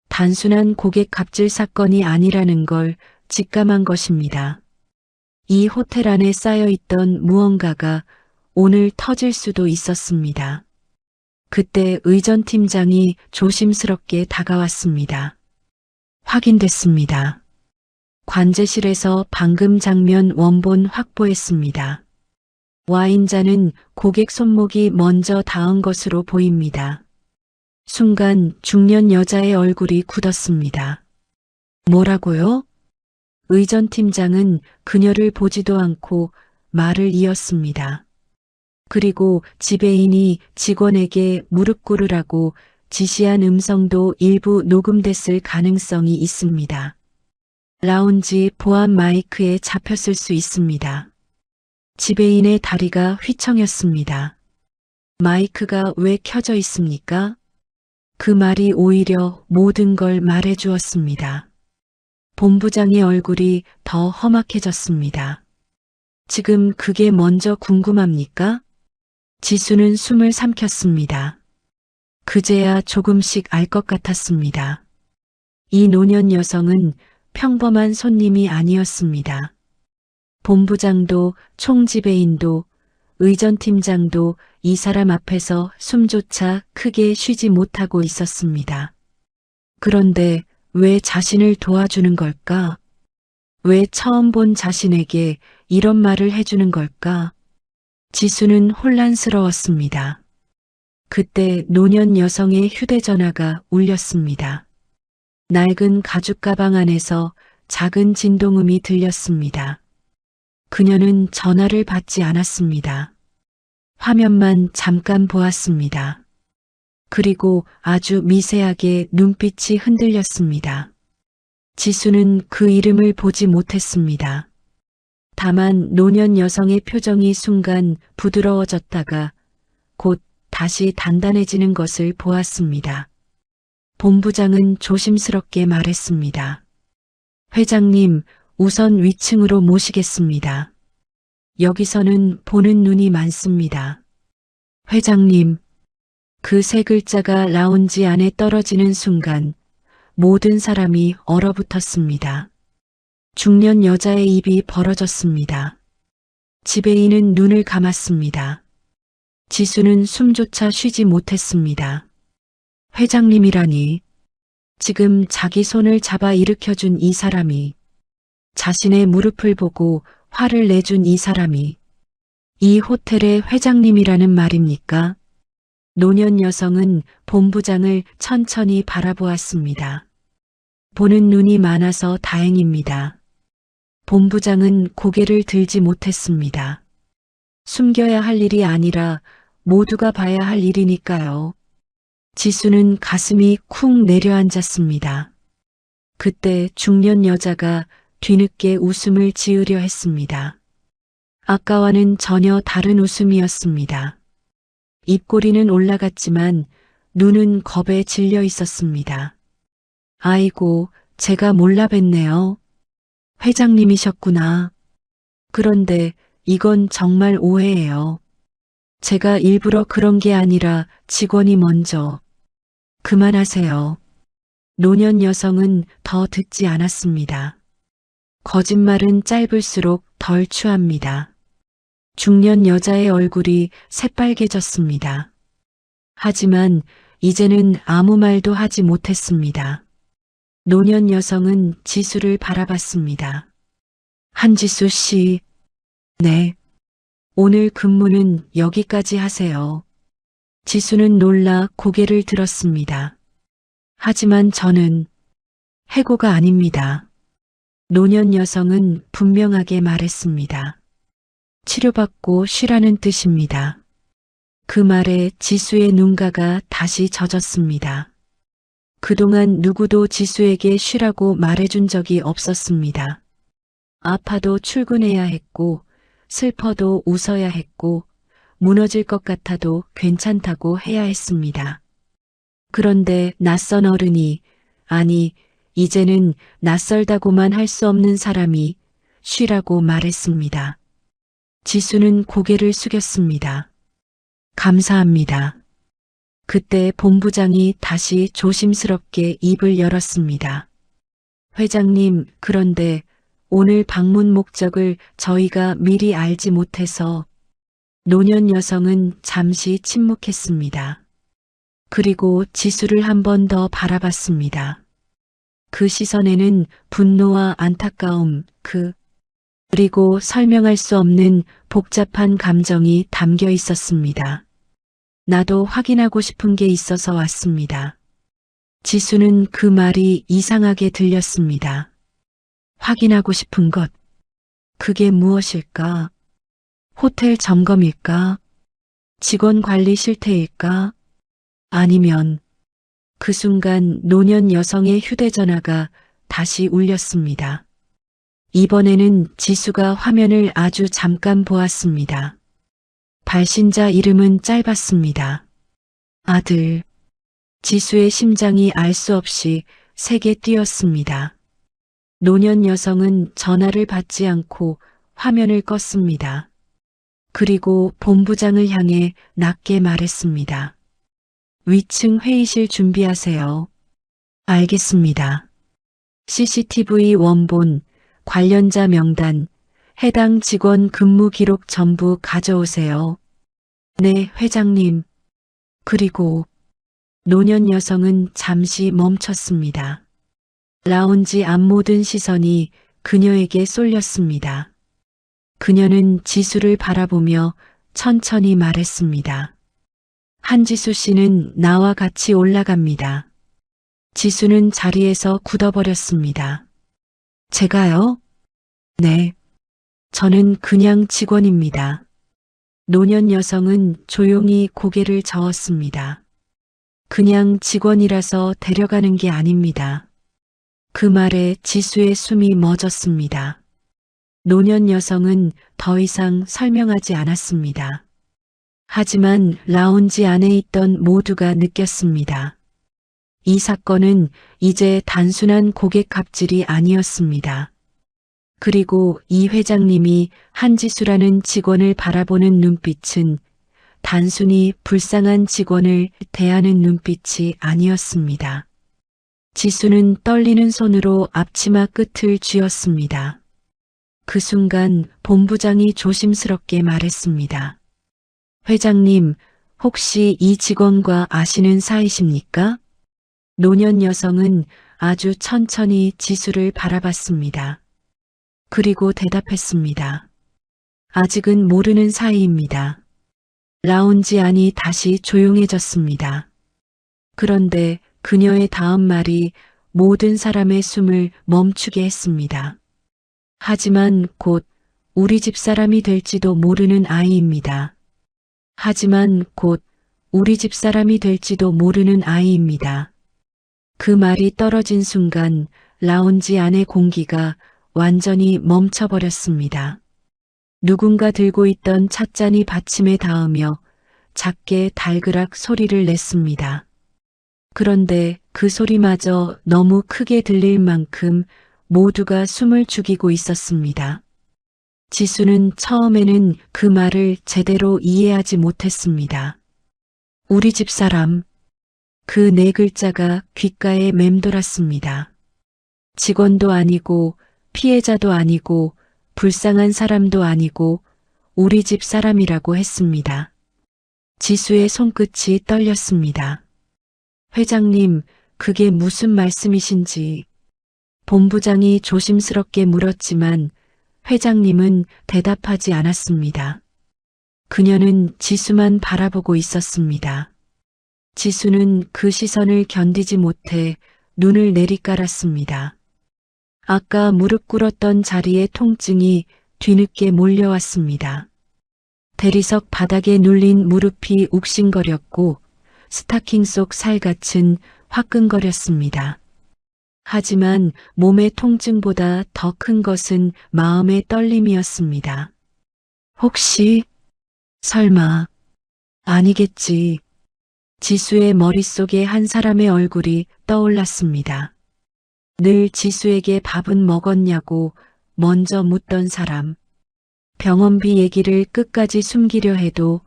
B: 단순한 고객 갑질 사건이 아니라는 걸 직감한 것입니다. 이 호텔 안에 쌓여있던 무언가가 오늘 터질 수도 있었습니다. 그때 의전팀장이 조심스럽게 다가왔습니다. 확인됐습니다. 관제실에서 방금 장면 원본 확보했습니다. 와인잔은 고객 손목이 먼저 닿은 것으로 보입니다. 순간 중년 여자의 얼굴이 굳었습니다. 뭐라고요? 의전팀장은 그녀를 보지도 않고 말을 이었습니다. 그리고 지배인이 직원에게 무릎 꿇으라고 지시한 음성도 일부 녹음됐을 가능성이 있습니다. 라운지 보안 마이크에 잡혔을 수 있습니다. 지배인의 다리가 휘청였습니다. 마이크가 왜 켜져 있습니까? 그 말이 오히려 모든 걸 말해 주었습니다. 본부장의 얼굴이 더 험악해졌습니다. 지금 그게 먼저 궁금합니까? 지수는 숨을 삼켰습니다. 그제야 조금씩 알 것 같았습니다. 이 노년 여성은 평범한 손님이 아니었습니다. 본부장도 총지배인도 의전팀장도 이 사람 앞에서 숨조차 크게 쉬지 못하고 있었습니다. 그런데 왜 자신을 도와주는 걸까? 왜 처음 본 자신에게 이런 말을 해주는 걸까? 지수는 혼란스러웠습니다. 그때 노년 여성의 휴대전화가 울렸습니다. 낡은 가죽 가방 안에서 작은 진동음이 들렸습니다. 그녀는 전화를 받지 않았습니다. 화면만 잠깐 보았습니다. 그리고 아주 미세하게 눈빛이 흔들렸습니다. 지수는 그 이름을 보지 못했습니다. 다만 노년 여성의 표정이 순간 부드러워졌다가 곧 다시 단단해지는 것을 보았습니다. 본부장은 조심스럽게 말했습니다. 회장님, 우선 위층으로 모시겠습니다. 여기서는 보는 눈이 많습니다. 회장님, 그 세 글자가 라운지 안에 떨어지는 순간 모든 사람이 얼어붙었습니다. 중년 여자의 입이 벌어졌습니다. 지배인은 눈을 감았습니다. 지수는 숨조차 쉬지 못했습니다. 회장님이라니. 지금 자기 손을 잡아 일으켜준 이 사람이, 자신의 무릎을 보고 화를 내준 이 사람이 이 호텔의 회장님이라는 말입니까? 노년 여성은 본부장을 천천히 바라보았습니다. 보는 눈이 많아서 다행입니다. 본부장은 고개를 들지 못했습니다. 숨겨야 할 일이 아니라 모두가 봐야 할 일이니까요. 지수는 가슴이 쿵 내려앉았습니다. 그때 중년 여자가 뒤늦게 웃음을 지으려 했습니다. 아까와는 전혀 다른 웃음이었습니다. 입꼬리는 올라갔지만 눈은 겁에 질려 있었습니다. 아이고, 제가 몰라 뵀네요. 회장님이셨구나. 그런데 이건 정말 오해예요. 제가 일부러 그런 게 아니라 직원이 먼저. 그만하세요. 노년 여성은 더 듣지 않았습니다. 거짓말은 짧을수록 덜 추합니다. 중년 여자의 얼굴이 새빨개졌습니다. 하지만 이제는 아무 말도 하지 못했습니다. 노년 여성은 지수를 바라봤습니다. 한지수 씨, 네. 오늘 근무는 여기까지 하세요. 지수는 놀라 고개를 들었습니다. 하지만 저는 해고가 아닙니다. 노년 여성은 분명하게 말했습니다. 치료받고 쉬라는 뜻입니다. 그 말에 지수의 눈가가 다시 젖었습니다. 그동안 누구도 지수에게 쉬라고 말해준 적이 없었습니다. 아파도 출근해야 했고, 슬퍼도 웃어야 했고, 무너질 것 같아도 괜찮다고 해야 했습니다. 그런데 낯선 어른이, 아니, 이제는 낯설다고만 할 수 없는 사람이 쉬라고 말했습니다. 지수는 고개를 숙였습니다. 감사합니다. 그때 본부장이 다시 조심스럽게 입을 열었습니다. 회장님, 그런데 오늘 방문 목적을 저희가 미리 알지 못해서. 노년 여성은 잠시 침묵했습니다. 그리고 지수를 한 번 더 바라봤습니다. 그 시선에는 분노와 안타까움, 그리고 설명할 수 없는 복잡한 감정이 담겨 있었습니다. 나도 확인하고 싶은 게 있어서 왔습니다. 지수는 그 말이 이상하게 들렸습니다. 확인하고 싶은 것. 그게 무엇일까? 호텔 점검일까? 직원 관리 실태일까? 아니면 그 순간 노년 여성의 휴대전화가 다시 울렸습니다. 이번에는 지수가 화면을 아주 잠깐 보았습니다. 발신자 이름은 짧았습니다. 아들. 지수의 심장이 알 수 없이 세게 뛰었습니다. 노년 여성은 전화를 받지 않고 화면을 껐습니다. 그리고 본부장을 향해 낮게 말했습니다. 위층 회의실 준비하세요. 알겠습니다. CCTV 원본, 관련자 명단, 해당 직원 근무 기록 전부 가져오세요. 네, 회장님. 그리고 노년 여성은 잠시 멈췄습니다. 라운지 앞 모든 시선이 그녀에게 쏠렸습니다. 그녀는 지수를 바라보며 천천히 말했습니다. 한지수 씨는 나와 같이 올라갑니다. 지수는 자리에서 굳어버렸습니다. 제가요? 네. 저는 그냥 직원입니다. 노년 여성은 조용히 고개를 저었습니다. 그냥 직원이라서 데려가는 게 아닙니다. 그 말에 지수의 숨이 멎었습니다. 노년 여성은 더 이상 설명하지 않았습니다. 하지만 라운지 안에 있던 모두가 느꼈습니다. 이 사건은 이제 단순한 고객 갑질이 아니었습니다. 그리고 이 회장님이 한지수라는 직원을 바라보는 눈빛은 단순히 불쌍한 직원을 대하는 눈빛이 아니었습니다. 지수는 떨리는 손으로 앞치마 끝을 쥐었습니다. 그 순간 본부장이 조심스럽게 말했습니다. 회장님, 혹시 이 직원과 아시는 사이십니까? 노년 여성은 아주 천천히 지수를 바라봤습니다. 그리고 대답했습니다. 아직은 모르는 사이입니다. 라운지 안이 다시 조용해졌습니다. 그런데 그녀의 다음 말이 모든 사람의 숨을 멈추게 했습니다. 하지만 곧 우리 집 사람이 될지도 모르는 아이입니다. 하지만 곧 우리 집 사람이 될지도 모르는 아이입니다. 그 말이 떨어진 순간 라운지 안의 공기가 완전히 멈춰버렸습니다. 누군가 들고 있던 찻잔이 받침에 닿으며 작게 달그락 소리를 냈습니다. 그런데 그 소리마저 너무 크게 들릴 만큼 모두가 숨을 죽이고 있었습니다. 지수는 처음에는 그 말을 제대로 이해하지 못했습니다. 우리 집 사람. 그 네 글자가 귓가에 맴돌았습니다. 직원도 아니고 피해자도 아니고 불쌍한 사람도 아니고 우리 집 사람이라고 했습니다. 지수의 손끝이 떨렸습니다. 회장님, 그게 무슨 말씀이신지. 본부장이 조심스럽게 물었지만 회장님은 대답하지 않았습니다. 그녀는 지수만 바라보고 있었습니다. 지수는 그 시선을 견디지 못해 눈을 내리깔았습니다. 아까 무릎 꿇었던 자리에 통증이 뒤늦게 몰려왔습니다. 대리석 바닥에 눌린 무릎이 욱신거렸고 스타킹 속 살갗은 화끈거렸습니다. 하지만 몸의 통증보다 더 큰 것은 마음의 떨림이었습니다. 혹시, 설마, 아니겠지. 지수의 머릿속에 한 사람의 얼굴이 떠올랐습니다. 늘 지수에게 밥은 먹었냐고 먼저 묻던 사람. 병원비 얘기를 끝까지 숨기려 해도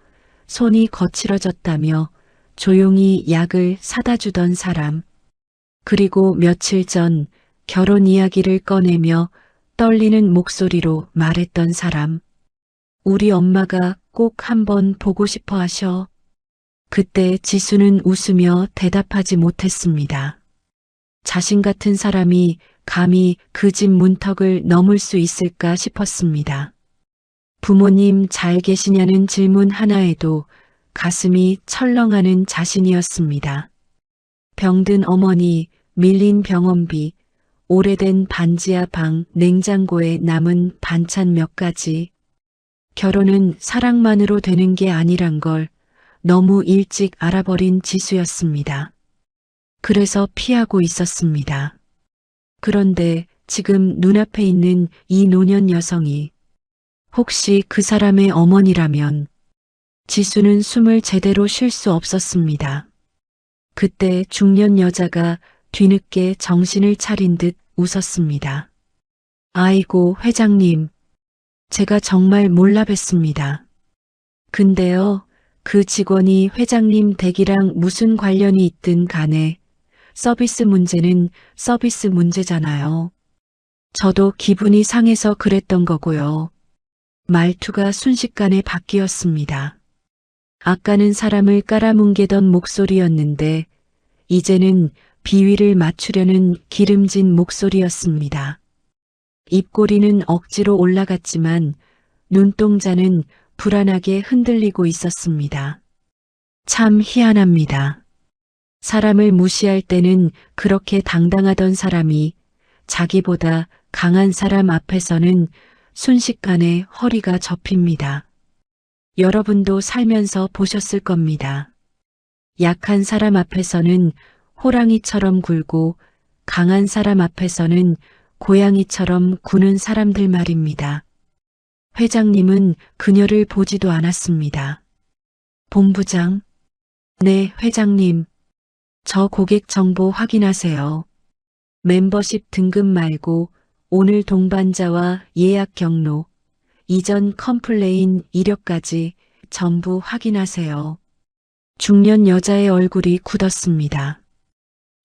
B: 손이 거칠어졌다며 조용히 약을 사다 주던 사람. 그리고 며칠 전 결혼 이야기를 꺼내며 떨리는 목소리로 말했던 사람. 우리 엄마가 꼭 한번 보고 싶어 하셔. 그때 지수는 웃으며 대답하지 못했습니다. 자신 같은 사람이 감히 그 집 문턱을 넘을 수 있을까 싶었습니다. 부모님 잘 계시냐는 질문 하나에도 가슴이 철렁하는 자신이었습니다. 병든 어머니, 밀린 병원비, 오래된 반지하 방 냉장고에 남은 반찬 몇 가지. 결혼은 사랑만으로 되는 게 아니란 걸 너무 일찍 알아버린 지수였습니다. 그래서 피하고 있었습니다. 그런데 지금 눈앞에 있는 이 노년 여성이 혹시 그 사람의 어머니라면 지수는 숨을 제대로 쉴 수 없었습니다. 그때 중년 여자가 뒤늦게 정신을 차린 듯 웃었습니다. 아이고, 회장님. 제가 정말 몰라 뵀습니다. 근데요, 그 직원이 회장님 댁이랑 무슨 관련이 있든 간에 서비스 문제는 서비스 문제잖아요. 저도 기분이 상해서 그랬던 거고요. 말투가 순식간에 바뀌었습니다. 아까는 사람을 깔아뭉개던 목소리였는데 이제는 비위를 맞추려는 기름진 목소리였습니다. 입꼬리는 억지로 올라갔지만 눈동자는 불안하게 흔들리고 있었습니다. 참 희한합니다. 사람을 무시할 때는 그렇게 당당하던 사람이 자기보다 강한 사람 앞에서는 순식간에 허리가 접힙니다. 여러분도 살면서 보셨을 겁니다. 약한 사람 앞에서는 호랑이처럼 굴고 강한 사람 앞에서는 고양이처럼 구는 사람들 말입니다. 회장님은 그녀를 보지도 않았습니다. 본부장. 네, 회장님. 저 고객 정보 확인하세요. 멤버십 등급 말고 오늘 동반자와 예약 경로, 이전 컴플레인 이력까지 전부 확인하세요. 중년 여자의 얼굴이 굳었습니다.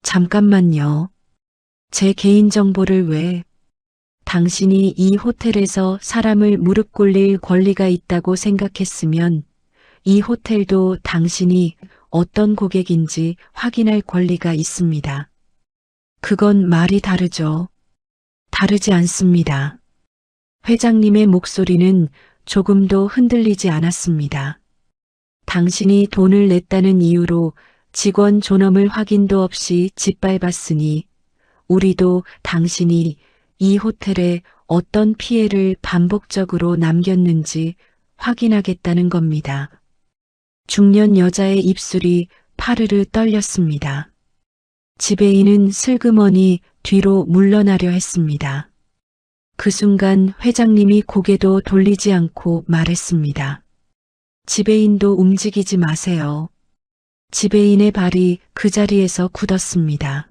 B: 잠깐만요. 제 개인정보를 왜? 당신이 이 호텔에서 사람을 무릎 꿇릴 권리가 있다고 생각했으면 이 호텔도 당신이 어떤 고객인지 확인할 권리가 있습니다. 그건 말이 다르죠. 다르지 않습니다. 회장님의 목소리는 조금도 흔들리지 않았습니다. 당신이 돈을 냈다는 이유로 직원 존엄을 확인도 없이 짓밟았으니 우리도 당신이 이 호텔에 어떤 피해를 반복적으로 남겼는지 확인하겠다는 겁니다. 중년 여자의 입술이 파르르 떨렸습니다. 지배인은 슬그머니 뒤로 물러나려 했습니다. 그 순간 회장님이 고개도 돌리지 않고 말했습니다. 지배인도 움직이지 마세요. 지배인의 발이 그 자리에서 굳었습니다.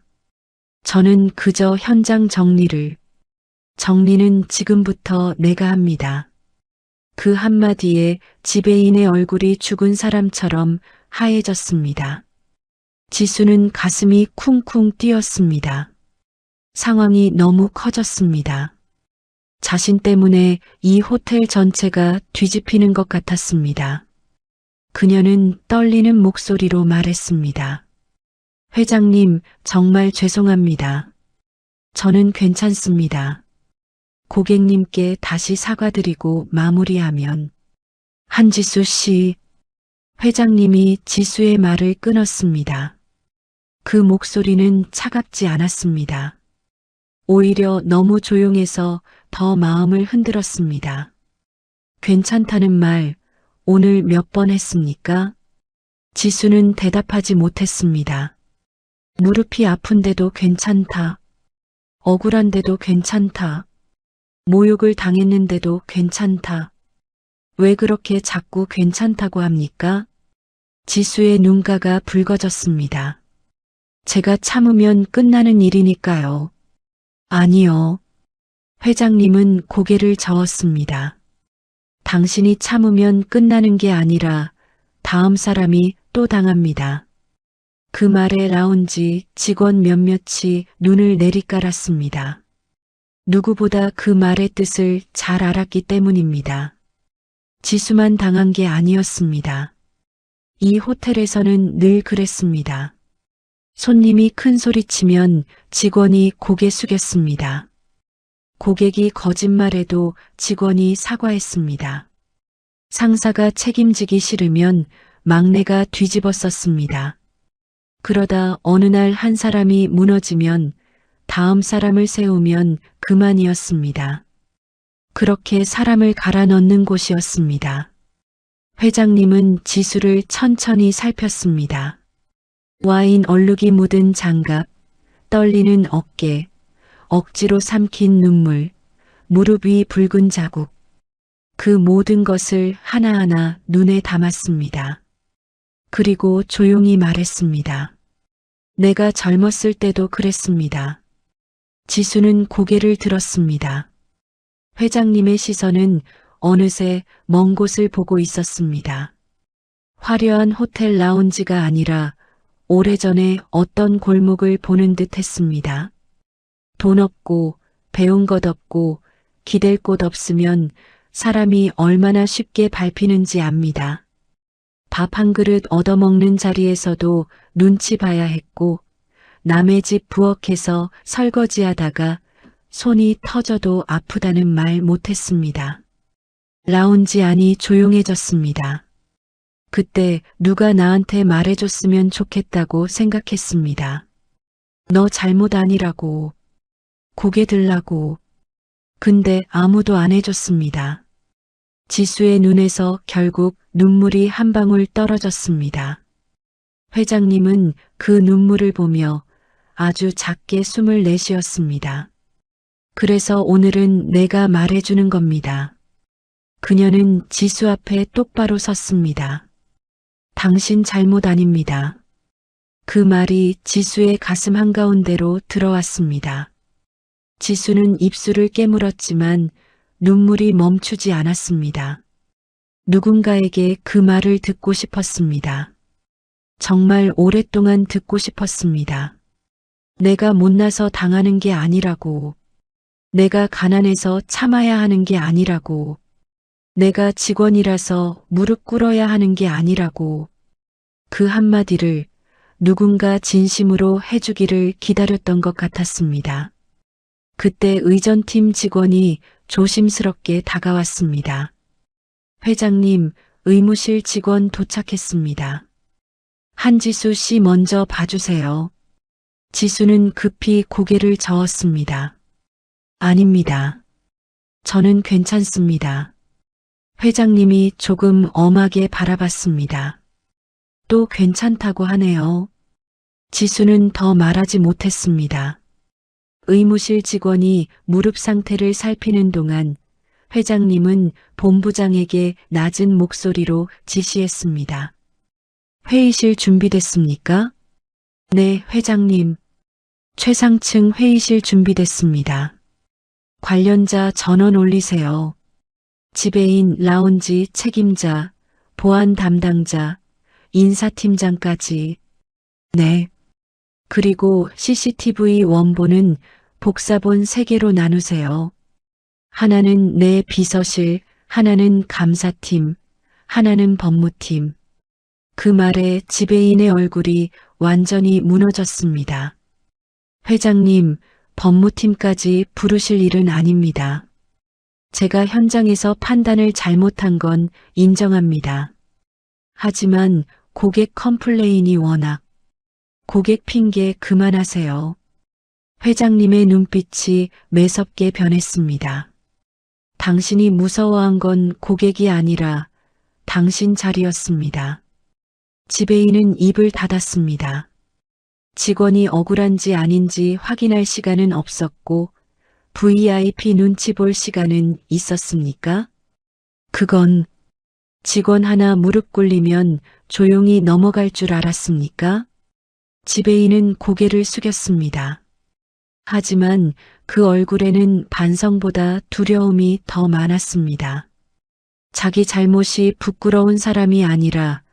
B: 저는 그저 현장 정리는 지금부터 내가 합니다. 그 한마디에 지배인의 얼굴이 죽은 사람처럼 하얘졌습니다. 지수는 가슴이 쿵쿵 뛰었습니다. 상황이 너무 커졌습니다. 자신 때문에 이 호텔 전체가 뒤집히는 것 같았습니다. 그녀는 떨리는 목소리로 말했습니다. 회장님, 정말 죄송합니다. 저는 괜찮습니다. 고객님께 다시 사과드리고 마무리하면. 한지수 씨, 회장님이 지수의 말을 끊었습니다. 그 목소리는 차갑지 않았습니다. 오히려 너무 조용해서 더 마음을 흔들었습니다. 괜찮다는 말, 오늘 몇 번 했습니까? 지수는 대답하지 못했습니다. 무릎이 아픈데도 괜찮다. 억울한데도 괜찮다. 모욕을 당했는데도 괜찮다. 왜 그렇게 자꾸 괜찮다고 합니까? 지수의 눈가가 붉어졌습니다. 제가 참으면 끝나는 일이니까요. 아니요. 회장님은 고개를 저었습니다. 당신이 참으면 끝나는 게 아니라 다음 사람이 또 당합니다. 그 말에 라운지 직원 몇몇이 눈을 내리깔았습니다. 누구보다 그 말의 뜻을 잘 알았기 때문입니다. 지수만 당한 게 아니었습니다. 이 호텔에서는 늘 그랬습니다. 손님이 큰 소리치면 직원이 고개 숙였습니다. 고객이 거짓말해도 직원이 사과했습니다. 상사가 책임지기 싫으면 막내가 뒤집었었습니다. 그러다 어느 날 한 사람이 무너지면 다음 사람을 세우면 그만이었습니다. 그렇게 사람을 갈아 넣는 곳이었습니다. 회장님은 지수를 천천히 살폈습니다. 와인 얼룩이 묻은 장갑, 떨리는 어깨, 억지로 삼킨 눈물, 무릎 위 붉은 자국. 그 모든 것을 하나하나 눈에 담았습니다. 그리고 조용히 말했습니다. 내가 젊었을 때도 그랬습니다. 지수는 고개를 들었습니다. 회장님의 시선은 어느새 먼 곳을 보고 있었습니다. 화려한 호텔 라운지가 아니라 오래전에 어떤 골목을 보는 듯 했습니다. 돈 없고 배운 것 없고 기댈 곳 없으면 사람이 얼마나 쉽게 밟히는지 압니다. 밥 한 그릇 얻어먹는 자리에서도 눈치 봐야 했고 남의 집 부엌에서 설거지하다가 손이 터져도 아프다는 말 못했습니다. 라운지 안이 조용해졌습니다. 그때 누가 나한테 말해줬으면 좋겠다고 생각했습니다. 너 잘못 아니라고. 고개 들라고. 근데 아무도 안 해줬습니다. 지수의 눈에서 결국 눈물이 한 방울 떨어졌습니다. 회장님은 그 눈물을 보며 아주 작게 숨을 내쉬었습니다. 그래서 오늘은 내가 말해주는 겁니다. 그녀는 지수 앞에 똑바로 섰습니다. 당신 잘못 아닙니다. 그 말이 지수의 가슴 한가운데로 들어왔습니다. 지수는 입술을 깨물었지만 눈물이 멈추지 않았습니다. 누군가에게 그 말을 듣고 싶었습니다. 정말 오랫동안 듣고 싶었습니다. 내가 못나서 당하는 게 아니라고. 내가 가난해서 참아야 하는 게 아니라고. 내가 직원이라서 무릎 꿇어야 하는 게 아니라고. 그 한마디를 누군가 진심으로 해주기를 기다렸던 것 같았습니다. 그때 의전팀 직원이 조심스럽게 다가왔습니다. 회장님, 의무실 직원 도착했습니다. 한지수 씨 먼저 봐주세요. 지수는 급히 고개를 저었습니다. 아닙니다. 저는 괜찮습니다. 회장님이 조금 엄하게 바라봤습니다. 또 괜찮다고 하네요. 지수는 더 말하지 못했습니다. 의무실 직원이 무릎 상태를 살피는 동안 회장님은 본부장에게 낮은 목소리로 지시했습니다. 회의실 준비됐습니까? 네, 회장님. 최상층 회의실 준비됐습니다. 관련자 전원 올리세요. 지배인, 라운지 책임자, 보안 담당자, 인사팀장까지. 네. 그리고 CCTV 원본은 복사본 3개로 나누세요. 하나는 내 비서실, 하나는 감사팀, 하나는 법무팀. 그 말에 지배인의 얼굴이 완전히 무너졌습니다. 회장님, 법무팀까지 부르실 일은 아닙니다. 제가 현장에서 판단을 잘못한 건 인정합니다. 하지만 고객 컴플레인이 워낙. 고객 핑계 그만하세요. 회장님의 눈빛이 매섭게 변했습니다. 당신이 무서워한 건 고객이 아니라 당신 자리였습니다. 지배인은 입을 닫았습니다. 직원이 억울한지 아닌지 확인할 시간은 없었고 VIP 눈치 볼 시간은 있었습니까? 그건 직원 하나 무릎 꿇리면 조용히 넘어갈 줄 알았습니까? 지배인은 고개를 숙였습니다. 하지만 그 얼굴에는 반성보다 두려움이 더 많았습니다. 자기 잘못이 부끄러운 사람이 아니라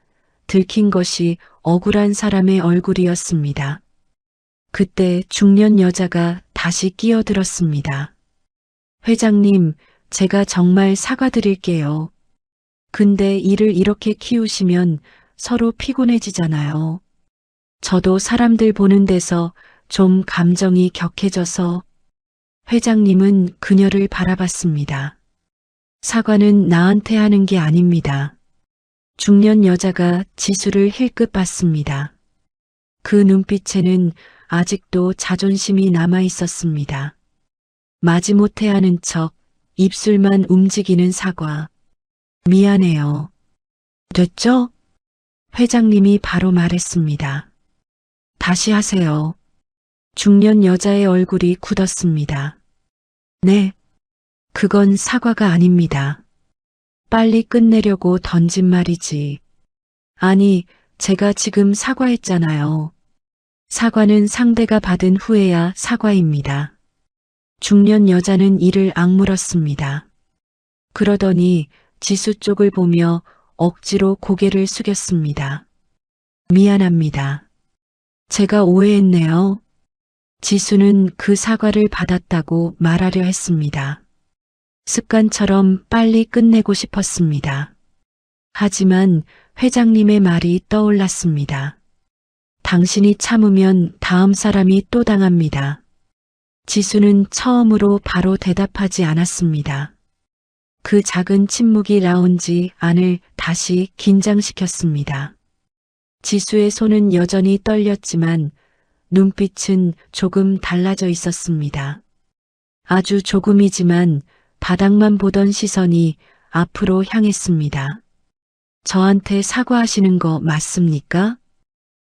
B: 들킨 것이 억울한 사람의 얼굴이었습니다. 그때 중년 여자가 다시 끼어들었습니다. 회장님, 제가 정말 사과드릴게요. 근데 일을 이렇게 키우시면 서로 피곤해지잖아요. 저도 사람들 보는 데서 좀 감정이 격해져서. 회장님은 그녀를 바라봤습니다. 사과는 나한테 하는 게 아닙니다. 중년 여자가 지수를 힐끗 봤습니다. 그 눈빛에는 아직도 자존심이 남아 있었습니다. 마지못해 하는 척 입술만 움직이는 사과. 미안해요. 됐죠? 회장님이 바로 말했습니다. 다시 하세요. 중년 여자의 얼굴이 굳었습니다. 네. 그건 사과가 아닙니다. 빨리 끝내려고 던진 말이지. 아니, 제가 지금 사과했잖아요. 사과는 상대가 받은 후에야 사과입니다. 중년 여자는 이를 악물었습니다. 그러더니 지수 쪽을 보며 억지로 고개를 숙였습니다. 미안합니다. 제가 오해했네요. 지수는 그 사과를 받았다고 말하려 했습니다. 습관처럼 빨리 끝내고 싶었습니다. 하지만 회장님의 말이 떠올랐습니다. 당신이 참으면 다음 사람이 또 당합니다. 지수는 처음으로 바로 대답하지 않았습니다. 그 작은 침묵이 라운지 안을 다시 긴장시켰습니다. 지수의 손은 여전히 떨렸지만 눈빛은 조금 달라져 있었습니다. 아주 조금이지만 바닥만 보던 시선이 앞으로 향했습니다. 저한테 사과하시는 거 맞습니까?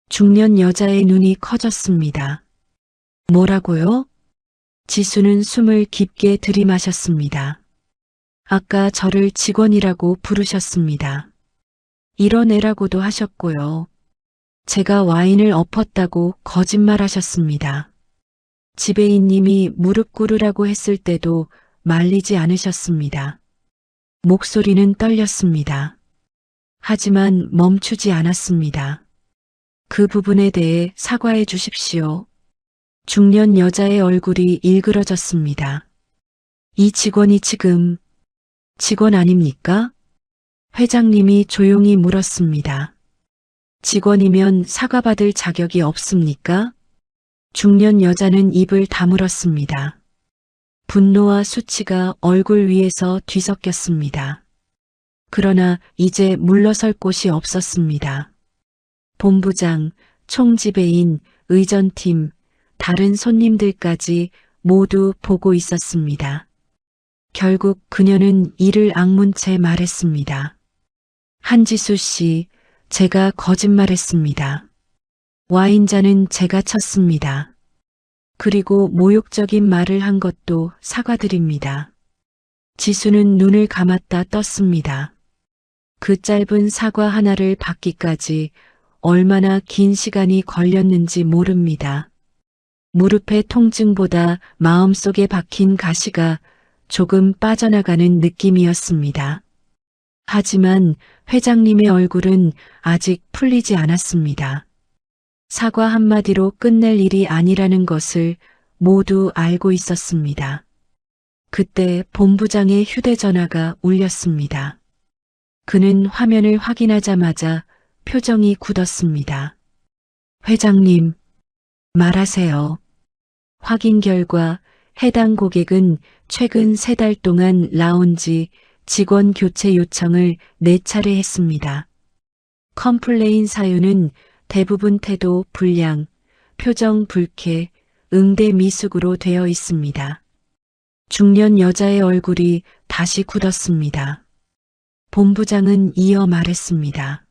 B: 중년 여자의 눈이 커졌습니다. 뭐라고요? 지수는 숨을 깊게 들이마셨습니다. 아까 저를 직원이라고 부르셨습니다. 이런 애라고도 하셨고요. 제가 와인을 엎었다고 거짓말하셨습니다. 지배인님이 무릎 꿇으라고 했을 때도 말리지 않으셨습니다. 목소리는 떨렸습니다. 하지만 멈추지 않았습니다. 그 부분에 대해 사과해 주십시오. 중년 여자의 얼굴이 일그러졌습니다. 이 직원이 지금 직원 아닙니까? 회장님이 조용히 물었습니다. 직원이면 사과받을 자격이 없습니까? 중년 여자는 입을 다물었습니다. 분노와 수치가 얼굴 위에서 뒤섞였습니다. 그러나 이제 물러설 곳이 없었습니다. 본부장, 총지배인, 의전팀, 다른 손님들까지 모두 보고 있었습니다. 결국 그녀는 이를 악문 채 말했습니다. 한지수 씨, 제가 거짓말했습니다. 와인잔은 제가 쳤습니다. 그리고 모욕적인 말을 한 것도 사과드립니다. 지수는 눈을 감았다 떴습니다. 그 짧은 사과 하나를 받기까지 얼마나 긴 시간이 걸렸는지 모릅니다. 무릎의 통증보다 마음속에 박힌 가시가 조금 빠져나가는 느낌이었습니다. 하지만 회장님의 얼굴은 아직 풀리지 않았습니다. 사과 한마디로 끝낼 일이 아니라는 것을 모두 알고 있었습니다. 그때 본부장의 휴대전화가 울렸습니다. 그는 화면을 확인하자마자 표정이 굳었습니다. 회장님, 말하세요. 확인 결과 해당 고객은 최근 3달 동안 라운지 직원 교체 요청을 4차례 했습니다. 컴플레인 사유는 대부분 태도 불량, 표정 불쾌, 응대 미숙으로 되어 있습니다. 중년 여자의 얼굴이 다시 굳었습니다. 본부장은 이어 말했습니다.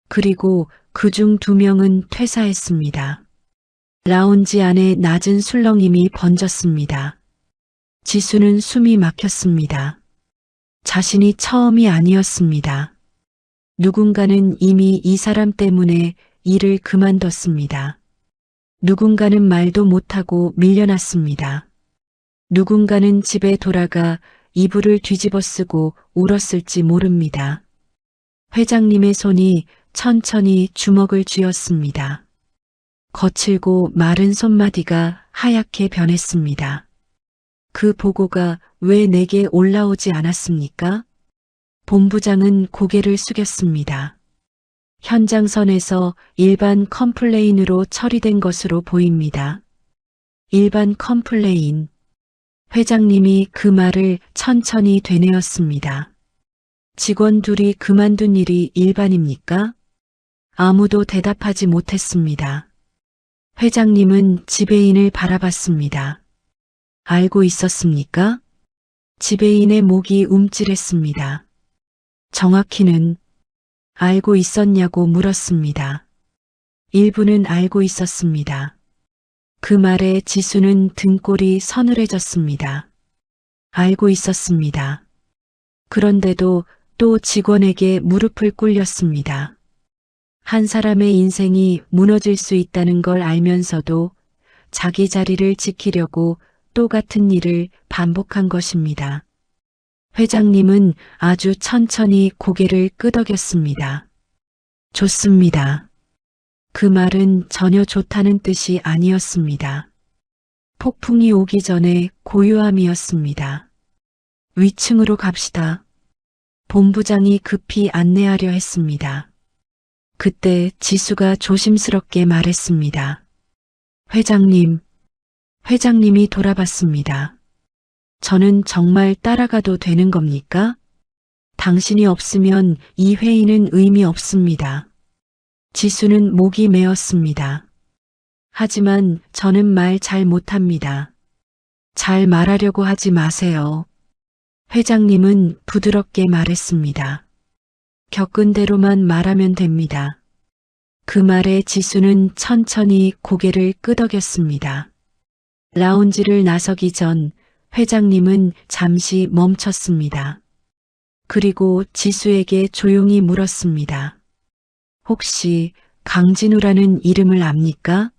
B: 그리고 그중 2명은 퇴사했습니다. 라운지 안에 낮은 술렁임이 번졌습니다. 지수는 숨이 막혔습니다. 자신이 처음이 아니었습니다. 누군가는 이미 이 사람 때문에 일을 그만뒀습니다. 누군가는 말도 못하고 밀려났습니다. 누군가는 집에 돌아가 이불을 뒤집어 쓰고 울었을지 모릅니다. 회장님의 손이 천천히 주먹을 쥐었습니다. 거칠고 마른 손마디가 하얗게 변했습니다. 그 보고가 왜 내게 올라오지 않았습니까? 본부장은 고개를 숙였습니다. 현장선에서 일반 컴플레인으로 처리된 것으로 보입니다. 일반 컴플레인. 회장님이 그 말을 천천히 되뇌었습니다. 직원 둘이 그만둔 일이 일반입니까? 아무도 대답하지 못했습니다. 회장님은 지배인을 바라봤습니다. 알고 있었습니까? 지배인의 목이 움찔했습니다. 정확히는 알고 있었냐고 물었습니다. 일부는 알고 있었습니다. 그 말에 지수는 등골이 서늘해졌습니다. 알고 있었습니다. 그런데도 또 직원에게 무릎을 꿇렸습니다. 한 사람의 인생이 무너질 수 있다는 걸 알면서도 자기 자리를 지키려고 똑같은 일을 반복한 것입니다. 회장님은 아주 천천히 고개를 끄덕였습니다. 좋습니다. 그 말은 전혀 좋다는 뜻이 아니었습니다. 폭풍이 오기 전에 고요함이었습니다. 위층으로 갑시다. 본부장이 급히 안내하려 했습니다. 그때 지수가 조심스럽게 말했습니다. 회장님. 회장님이 돌아봤습니다. 저는 정말 따라가도 되는 겁니까? 당신이 없으면 이 회의는 의미 없습니다. 지수는 목이 메었습니다. 하지만 저는 말 잘 못합니다. 잘 말하려고 하지 마세요. 회장님은 부드럽게 말했습니다. 겪은 대로만 말하면 됩니다. 그 말에 지수는 천천히 고개를 끄덕였습니다. 라운지를 나서기 전 회장님은 잠시 멈췄습니다. 그리고 지수에게 조용히 물었습니다. 혹시 강진우라는 이름을 압니까?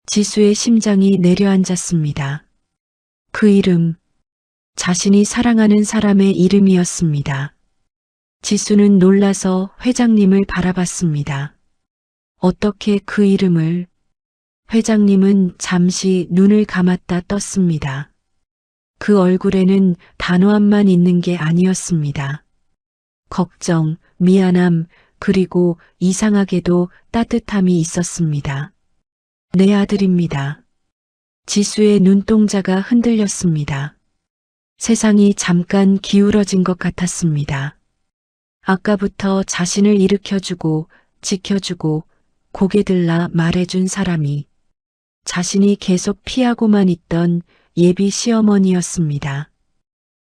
B: 지수의 심장이 내려앉았습니다. 그 이름, 자신이 사랑하는 사람의 이름이었습니다. 지수는 놀라서 회장님을 바라봤습니다. 어떻게 그 이름을? 회장님은 잠시 눈을 감았다 떴습니다. 그 얼굴에는 단호함만 있는 게 아니었습니다. 걱정, 미안함, 그리고 이상하게도 따뜻함이 있었습니다. 내 아들입니다. 지수의 눈동자가 흔들렸습니다. 세상이 잠깐 기울어진 것 같았습니다. 아까부터 자신을 일으켜주고 지켜주고 고개 들라 말해준 사람이 자신이 계속 피하고만 있던 예비 시어머니였습니다.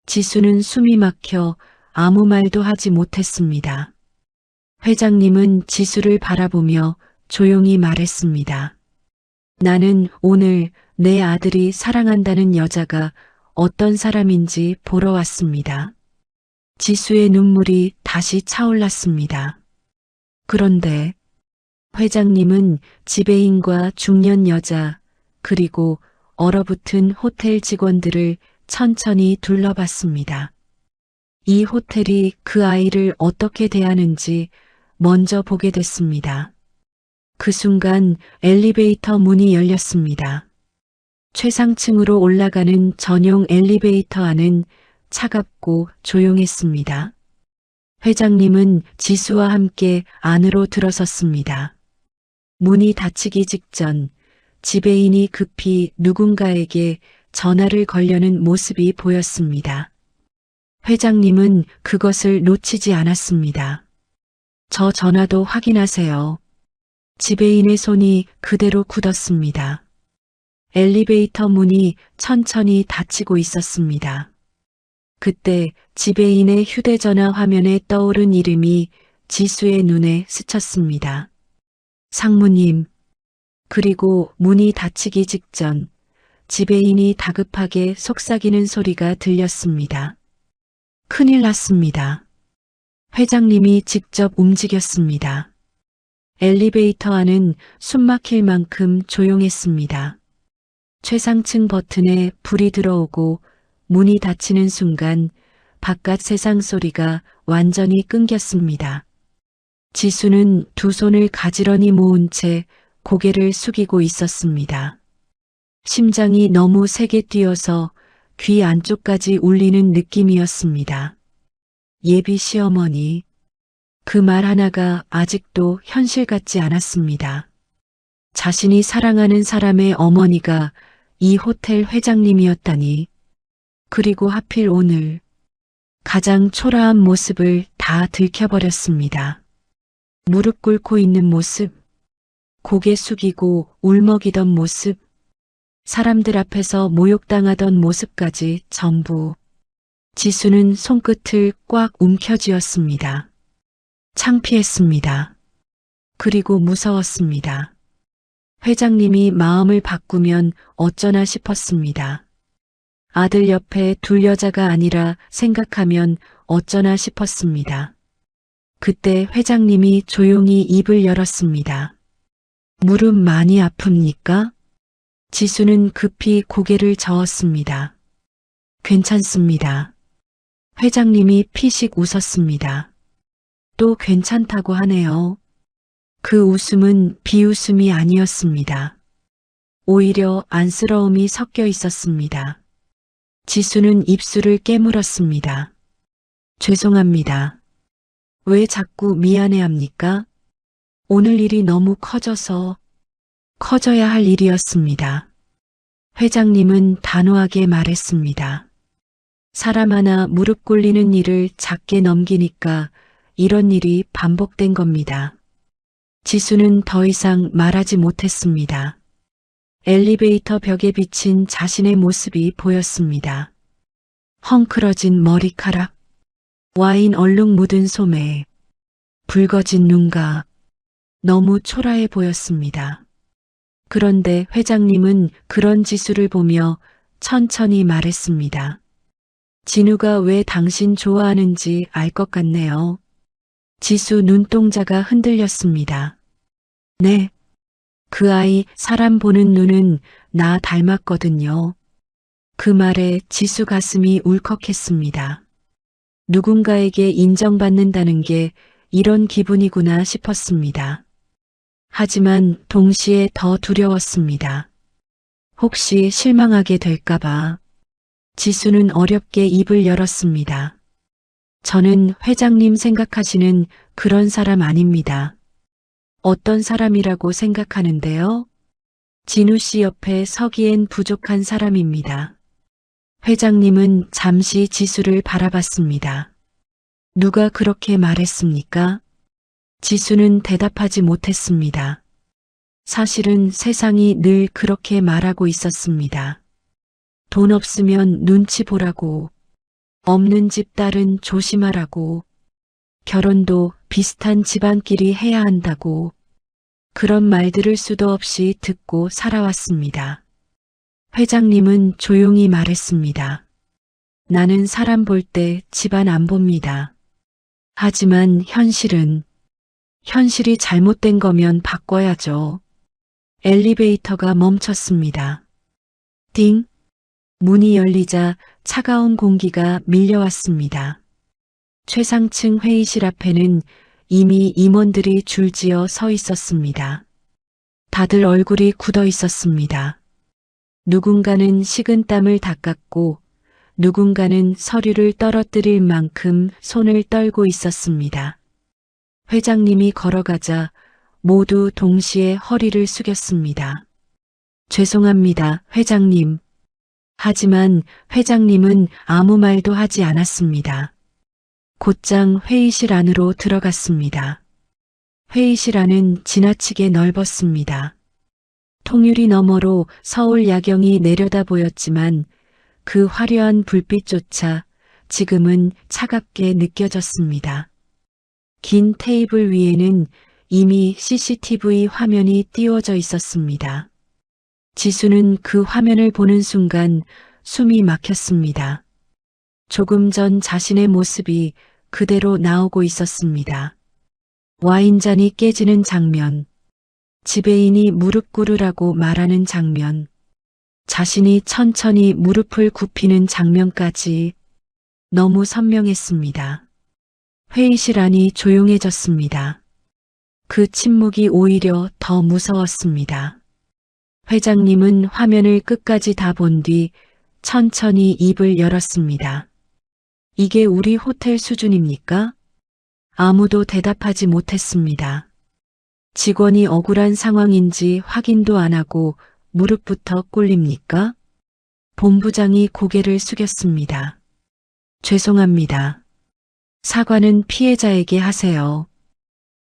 B: 지수는 숨이 막혀 아무 말도 하지 못했습니다. 회장님은 지수를 바라보며 조용히 말했습니다. 나는 오늘 내 아들이 사랑한다는 여자가 어떤 사람인지 보러 왔습니다. 지수의 눈물이 다시 차올랐습니다. 그런데 회장님은 지배인과 중년 여자 그리고 얼어붙은 호텔 직원들을 천천히 둘러봤습니다. 이 호텔이 그 아이를 어떻게 대하는지 먼저 보게 됐습니다. 그 순간 엘리베이터 문이 열렸습니다. 최상층으로 올라가는 전용 엘리베이터 안은 차갑고 조용했습니다. 회장님은 지수와 함께 안으로 들어섰습니다. 문이 닫히기 직전 지배인이 급히 누군가에게 전화를 걸려는 모습이 보였습니다. 회장님은 그것을 놓치지 않았습니다. 저 전화도 확인하세요. 지배인의 손이 그대로 굳었습니다. 엘리베이터 문이 천천히 닫히고 있었습니다. 그때 지배인의 휴대전화 화면에 떠오른 이름이 지수의 눈에 스쳤습니다. 상무님. 그리고 문이 닫히기 직전 지배인이 다급하게 속삭이는 소리가 들렸습니다. 큰일 났습니다. 회장님이 직접 움직였습니다. 엘리베이터 안은 숨막힐 만큼 조용했습니다. 최상층 버튼에 불이 들어오고 문이 닫히는 순간 바깥 세상 소리가 완전히 끊겼습니다. 지수는 두 손을 가지런히 모은 채 고개를 숙이고 있었습니다. 심장이 너무 세게 뛰어서 귀 안쪽까지 울리는 느낌이었습니다. 예비 시어머니. 그 말 하나가 아직도 현실 같지 않았습니다. 자신이 사랑하는 사람의 어머니가 이 호텔 회장님이었다니. 그리고 하필 오늘 가장 초라한 모습을 다 들켜버렸습니다. 무릎 꿇고 있는 모습, 고개 숙이고 울먹이던 모습, 사람들 앞에서 모욕당하던 모습까지 전부. 지수는 손끝을 꽉 움켜쥐었습니다. 창피했습니다. 그리고 무서웠습니다. 회장님이 마음을 바꾸면 어쩌나 싶었습니다. 아들 옆에 둘 여자가 아니라 생각하면 어쩌나 싶었습니다. 그때 회장님이 조용히 입을 열었습니다. 무릎 많이 아픕니까? 지수는 급히 고개를 저었습니다. 괜찮습니다. 회장님이 피식 웃었습니다. 또 괜찮다고 하네요. 그 웃음은 비웃음이 아니었습니다. 오히려 안쓰러움이 섞여 있었습니다. 지수는 입술을 깨물었습니다. 죄송합니다. 왜 자꾸 미안해합니까? 오늘 일이 너무 커져서 커져야 할 일이었습니다. 회장님은 단호하게 말했습니다. 사람 하나 무릎 꿇리는 일을 작게 넘기니까 이런 일이 반복된 겁니다. 지수는 더 이상 말하지 못했습니다. 엘리베이터 벽에 비친 자신의 모습이 보였습니다. 헝클어진 머리카락, 와인 얼룩 묻은 소매, 붉어진 눈가, 너무 초라해 보였습니다. 그런데 회장님은 그런 지수를 보며 천천히 말했습니다. 진우가 왜 당신 좋아하는지 알 것 같네요. 지수 눈동자가 흔들렸습니다. 네. 그 아이 사람 보는 눈은 나 닮았거든요. 그 말에 지수 가슴이 울컥했습니다. 누군가에게 인정받는다는 게 이런 기분이구나 싶었습니다. 하지만 동시에 더 두려웠습니다. 혹시 실망하게 될까봐. 지수는 어렵게 입을 열었습니다. 저는 회장님 생각하시는 그런 사람 아닙니다. 어떤 사람이라고 생각하는데요? 진우 씨 옆에 서기엔 부족한 사람입니다. 회장님은 잠시 지수를 바라봤습니다. 누가 그렇게 말했습니까? 지수는 대답하지 못했습니다. 사실은 세상이 늘 그렇게 말하고 있었습니다. 돈 없으면 눈치 보라고, 없는 집 딸은 조심하라고, 결혼도 비슷한 집안끼리 해야 한다고, 그런 말 들을 수도 없이 듣고 살아왔습니다. 회장님은 조용히 말했습니다. 나는 사람 볼 때 집안 안 봅니다. 하지만 현실이 잘못된 거면 바꿔야죠. 엘리베이터가 멈췄습니다. 띵! 문이 열리자 차가운 공기가 밀려왔습니다. 최상층 회의실 앞에는 이미 임원들이 줄지어 서 있었습니다. 다들 얼굴이 굳어 있었습니다. 누군가는 식은땀을 닦았고 누군가는 서류를 떨어뜨릴 만큼 손을 떨고 있었습니다. 회장님이 걸어가자 모두 동시에 허리를 숙였습니다. 죄송합니다, 회장님. 하지만 회장님은 아무 말도 하지 않았습니다. 곧장 회의실 안으로 들어갔습니다. 회의실 안은 지나치게 넓었습니다. 통유리 너머로 서울 야경이 내려다 보였지만 그 화려한 불빛조차 지금은 차갑게 느껴졌습니다. 긴 테이블 위에는 이미 CCTV 화면이 띄워져 있었습니다. 지수는 그 화면을 보는 순간 숨이 막혔습니다. 조금 전 자신의 모습이 그대로 나오고 있었습니다. 와인잔이 깨지는 장면, 지배인이 무릎 꿇으라고 말하는 장면, 자신이 천천히 무릎을 굽히는 장면까지 너무 선명했습니다. 회의실 안이 조용해졌습니다. 그 침묵이 오히려 더 무서웠습니다. 회장님은 화면을 끝까지 다 본 뒤 천천히 입을 열었습니다. 이게 우리 호텔 수준입니까? 아무도 대답하지 못했습니다. 직원이 억울한 상황인지 확인도 안 하고 무릎부터 꿇립니까? 본부장이 고개를 숙였습니다. 죄송합니다. 사과는 피해자에게 하세요.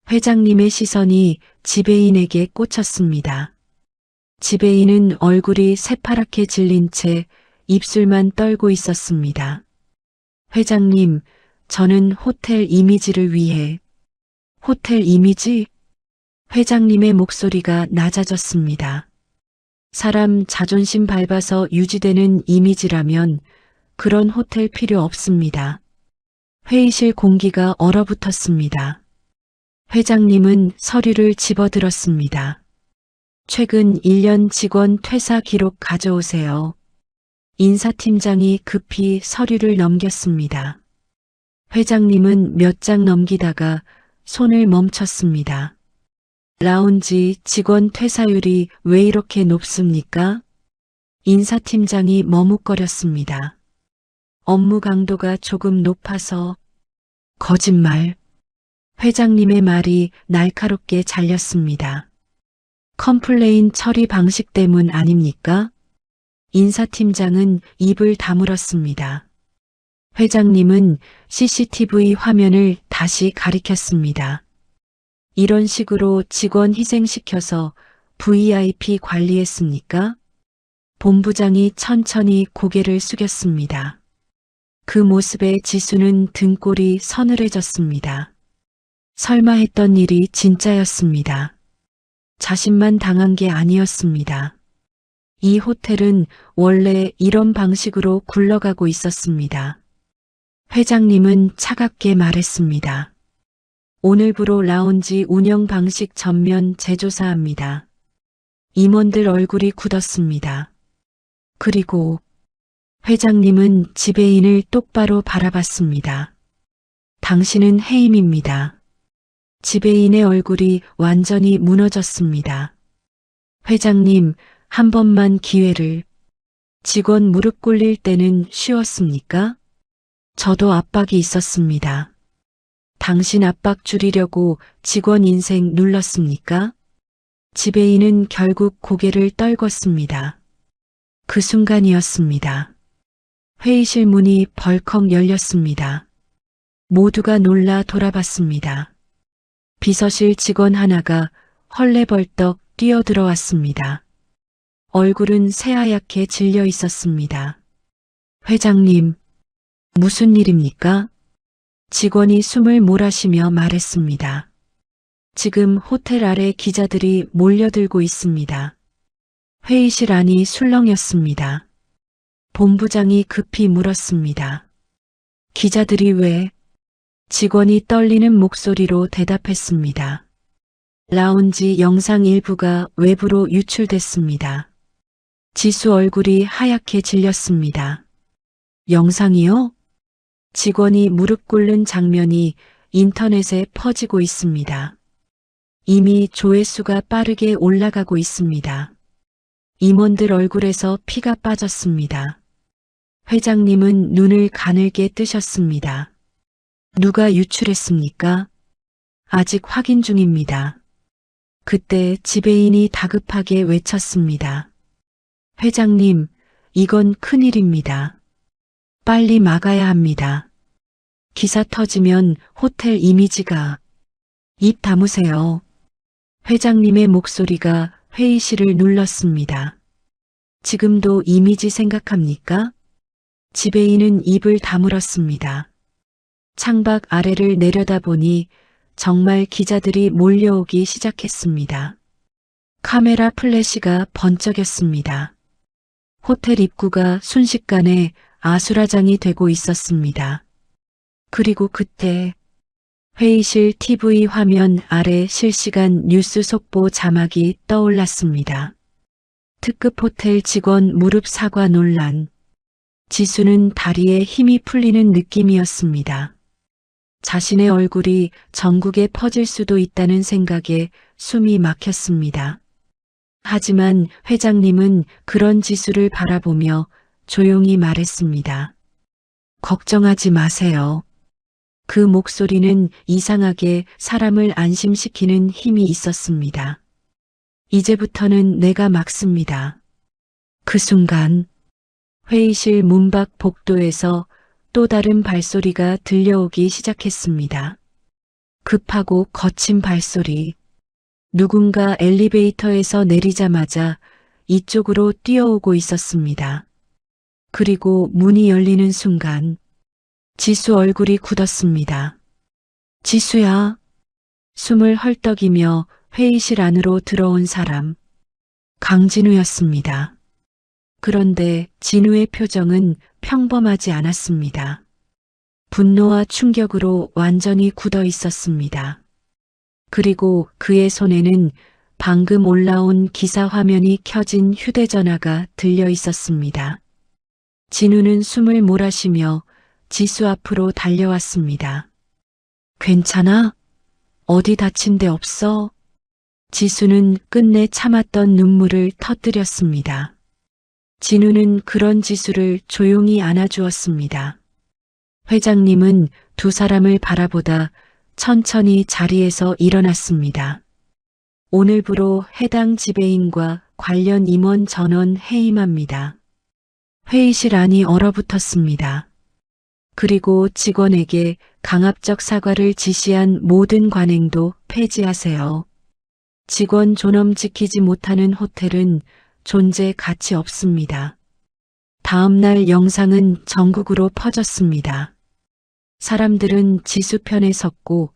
B: 회장님의 시선이 지배인에게 꽂혔습니다. 지배인은 얼굴이 새파랗게 질린 채 입술만 떨고 있었습니다. 회장님, 저는 호텔 이미지를 위해. 호텔 이미지? 회장님의 목소리가 낮아졌습니다. 사람 자존심 밟아서 유지되는 이미지라면 그런 호텔 필요 없습니다. 회의실 공기가 얼어붙었습니다. 회장님은 서류를 집어들었습니다. 최근 1년 직원 퇴사 기록 가져오세요. 인사팀장이 급히 서류를 넘겼습니다. 회장님은 몇 장 넘기다가 손을 멈췄습니다. 라운지 직원 퇴사율이 왜 이렇게 높습니까? 인사팀장이 머뭇거렸습니다. 업무 강도가 조금 높아서. 거짓말. 회장님의 말이 날카롭게 잘렸습니다. 컴플레인 처리 방식 때문 아닙니까? 인사팀장은 입을 다물었습니다. 회장님은 CCTV 화면을 다시 가리켰습니다. 이런 식으로 직원 희생시켜서 VIP 관리했습니까? 본부장이 천천히 고개를 숙였습니다. 그 모습에 지수는 등골이 서늘해졌습니다. 설마 했던 일이 진짜였습니다. 자신만 당한 게 아니었습니다. 이 호텔은 원래 이런 방식으로 굴러가고 있었습니다. 회장님은 차갑게 말했습니다. 오늘부로 라운지 운영 방식 전면 재조사합니다. 임원들 얼굴이 굳었습니다. 그리고 회장님은 지배인을 똑바로 바라봤습니다. 당신은 해임입니다. 지배인의 얼굴이 완전히 무너졌습니다. 회장님, 한 번만 기회를. 직원 무릎 꿇릴 때는 쉬웠습니까? 저도 압박이 있었습니다. 당신 압박 줄이려고 직원 인생 눌렀습니까? 지배인은 결국 고개를 떨궜습니다. 그 순간이었습니다. 회의실 문이 벌컥 열렸습니다. 모두가 놀라 돌아봤습니다. 비서실 직원 하나가 헐레벌떡 뛰어들어왔습니다. 얼굴은 새하얗게 질려 있었습니다. 회장님, 무슨 일입니까? 직원이 숨을 몰아쉬며 말했습니다. 지금 호텔 아래 기자들이 몰려들고 있습니다. 회의실 안이 술렁였습니다. 본부장이 급히 물었습니다. 기자들이 왜? 직원이 떨리는 목소리로 대답했습니다. 라운지 영상 일부가 외부로 유출됐습니다. 지수 얼굴이 하얗게 질렸습니다. 영상이요? 직원이 무릎 꿇는 장면이 인터넷에 퍼지고 있습니다. 이미 조회수가 빠르게 올라가고 있습니다. 임원들 얼굴에서 피가 빠졌습니다. 회장님은 눈을 가늘게 뜨셨습니다. 누가 유출했습니까? 아직 확인 중입니다. 그때 지배인이 다급하게 외쳤습니다. 회장님, 이건 큰일입니다. 빨리 막아야 합니다. 기사 터지면 호텔 이미지가... 입 다무세요. 회장님의 목소리가 회의실을 눌렀습니다. 지금도 이미지 생각합니까? 지배인은 입을 다물었습니다. 창밖 아래를 내려다보니 정말 기자들이 몰려오기 시작했습니다. 카메라 플래시가 번쩍였습니다. 호텔 입구가 순식간에 아수라장이 되고 있었습니다. 그리고 그때 회의실 TV 화면 아래 실시간 뉴스 속보 자막이 떠올랐습니다. 특급 호텔 직원 무릎 사과 논란. 지수는 다리에 힘이 풀리는 느낌이었습니다. 자신의 얼굴이 전국에 퍼질 수도 있다는 생각에 숨이 막혔습니다. 하지만 회장님은 그런 지수를 바라보며 조용히 말했습니다. 걱정하지 마세요. 그 목소리는 이상하게 사람을 안심시키는 힘이 있었습니다. 이제부터는 내가 막습니다. 그 순간 회의실 문밖 복도에서 또 다른 발소리가 들려오기 시작했습니다. 급하고 거친 발소리. 누군가 엘리베이터에서 내리자마자 이쪽으로 뛰어오고 있었습니다. 그리고 문이 열리는 순간 지수 얼굴이 굳었습니다. 지수야. 숨을 헐떡이며 회의실 안으로 들어온 사람. 강진우였습니다. 그런데 진우의 표정은 평범하지 않았습니다. 분노와 충격으로 완전히 굳어 있었습니다. 그리고 그의 손에는 방금 올라온 기사 화면이 켜진 휴대전화가 들려 있었습니다. 진우는 숨을 몰아쉬며 지수 앞으로 달려왔습니다. 괜찮아? 어디 다친 데 없어? 지수는 끝내 참았던 눈물을 터뜨렸습니다. 진우는 그런 지수를 조용히 안아주었습니다. 회장님은 두 사람을 바라보다 천천히 자리에서 일어났습니다. 오늘부로 해당 지배인과 관련 임원 전원 해임합니다. 회의실 안이 얼어붙었습니다. 그리고 직원에게 강압적 사과를 지시한 모든 관행도 폐지하세요. 직원 존엄 지키지 못하는 호텔은 존재 가치 없습니다. 다음 날 영상은 전국으로 퍼졌습니다. 사람들은 지수 편에 섰고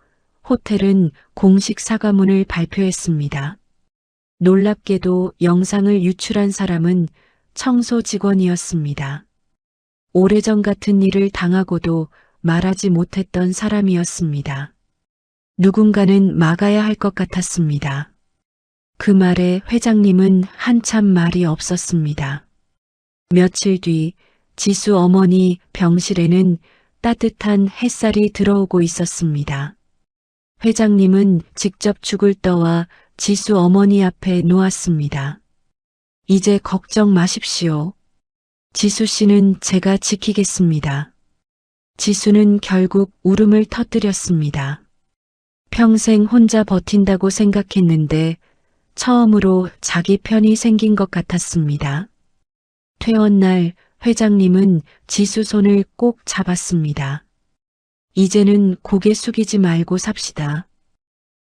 B: 호텔은 공식 사과문을 발표했습니다. 놀랍게도 영상을 유출한 사람은 청소 직원이었습니다. 오래전 같은 일을 당하고도 말하지 못했던 사람이었습니다. 누군가는 막아야 할 것 같았습니다. 그 말에 회장님은 한참 말이 없었습니다. 며칠 뒤 지수 어머니 병실에는 따뜻한 햇살이 들어오고 있었습니다. 회장님은 직접 죽을 떠와 지수 어머니 앞에 놓았습니다. 이제 걱정 마십시오. 지수 씨는 제가 지키겠습니다. 지수는 결국 울음을 터뜨렸습니다. 평생 혼자 버틴다고 생각했는데 처음으로 자기 편이 생긴 것 같았습니다. 퇴원날 회장님은 지수 손을 꼭 잡았습니다. 이제는 고개 숙이지 말고 삽시다.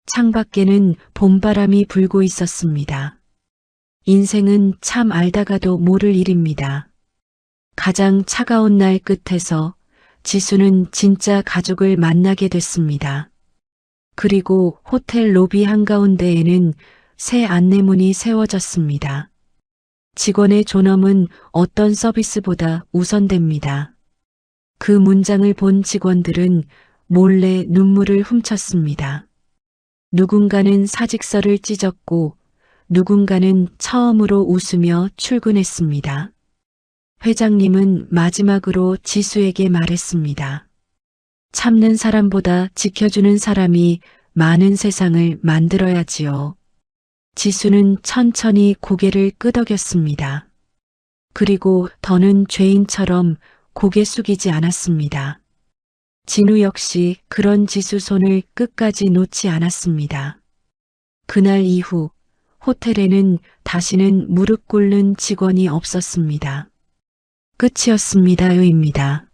B: 창밖에는 봄바람이 불고 있었습니다. 인생은 참 알다가도 모를 일입니다. 가장 차가운 날 끝에서 지수는 진짜 가족을 만나게 됐습니다. 그리고 호텔 로비 한가운데에는 새 안내문이 세워졌습니다. 직원의 존엄은 어떤 서비스보다 우선됩니다. 그 문장을 본 직원들은 몰래 눈물을 훔쳤습니다. 누군가는 사직서를 찢었고 누군가는 처음으로 웃으며 출근했습니다. 회장님은 마지막으로 지수에게 말했습니다. 참는 사람보다 지켜주는 사람이 많은 세상을 만들어야지요. 지수는 천천히 고개를 끄덕였습니다. 그리고 더는 죄인처럼 고개 숙이지 않았습니다. 진우 역시 그런 지수 손을 끝까지 놓지 않았습니다. 그날 이후 호텔에는 다시는 무릎 꿇는 직원이 없었습니다. 끝이었습니다.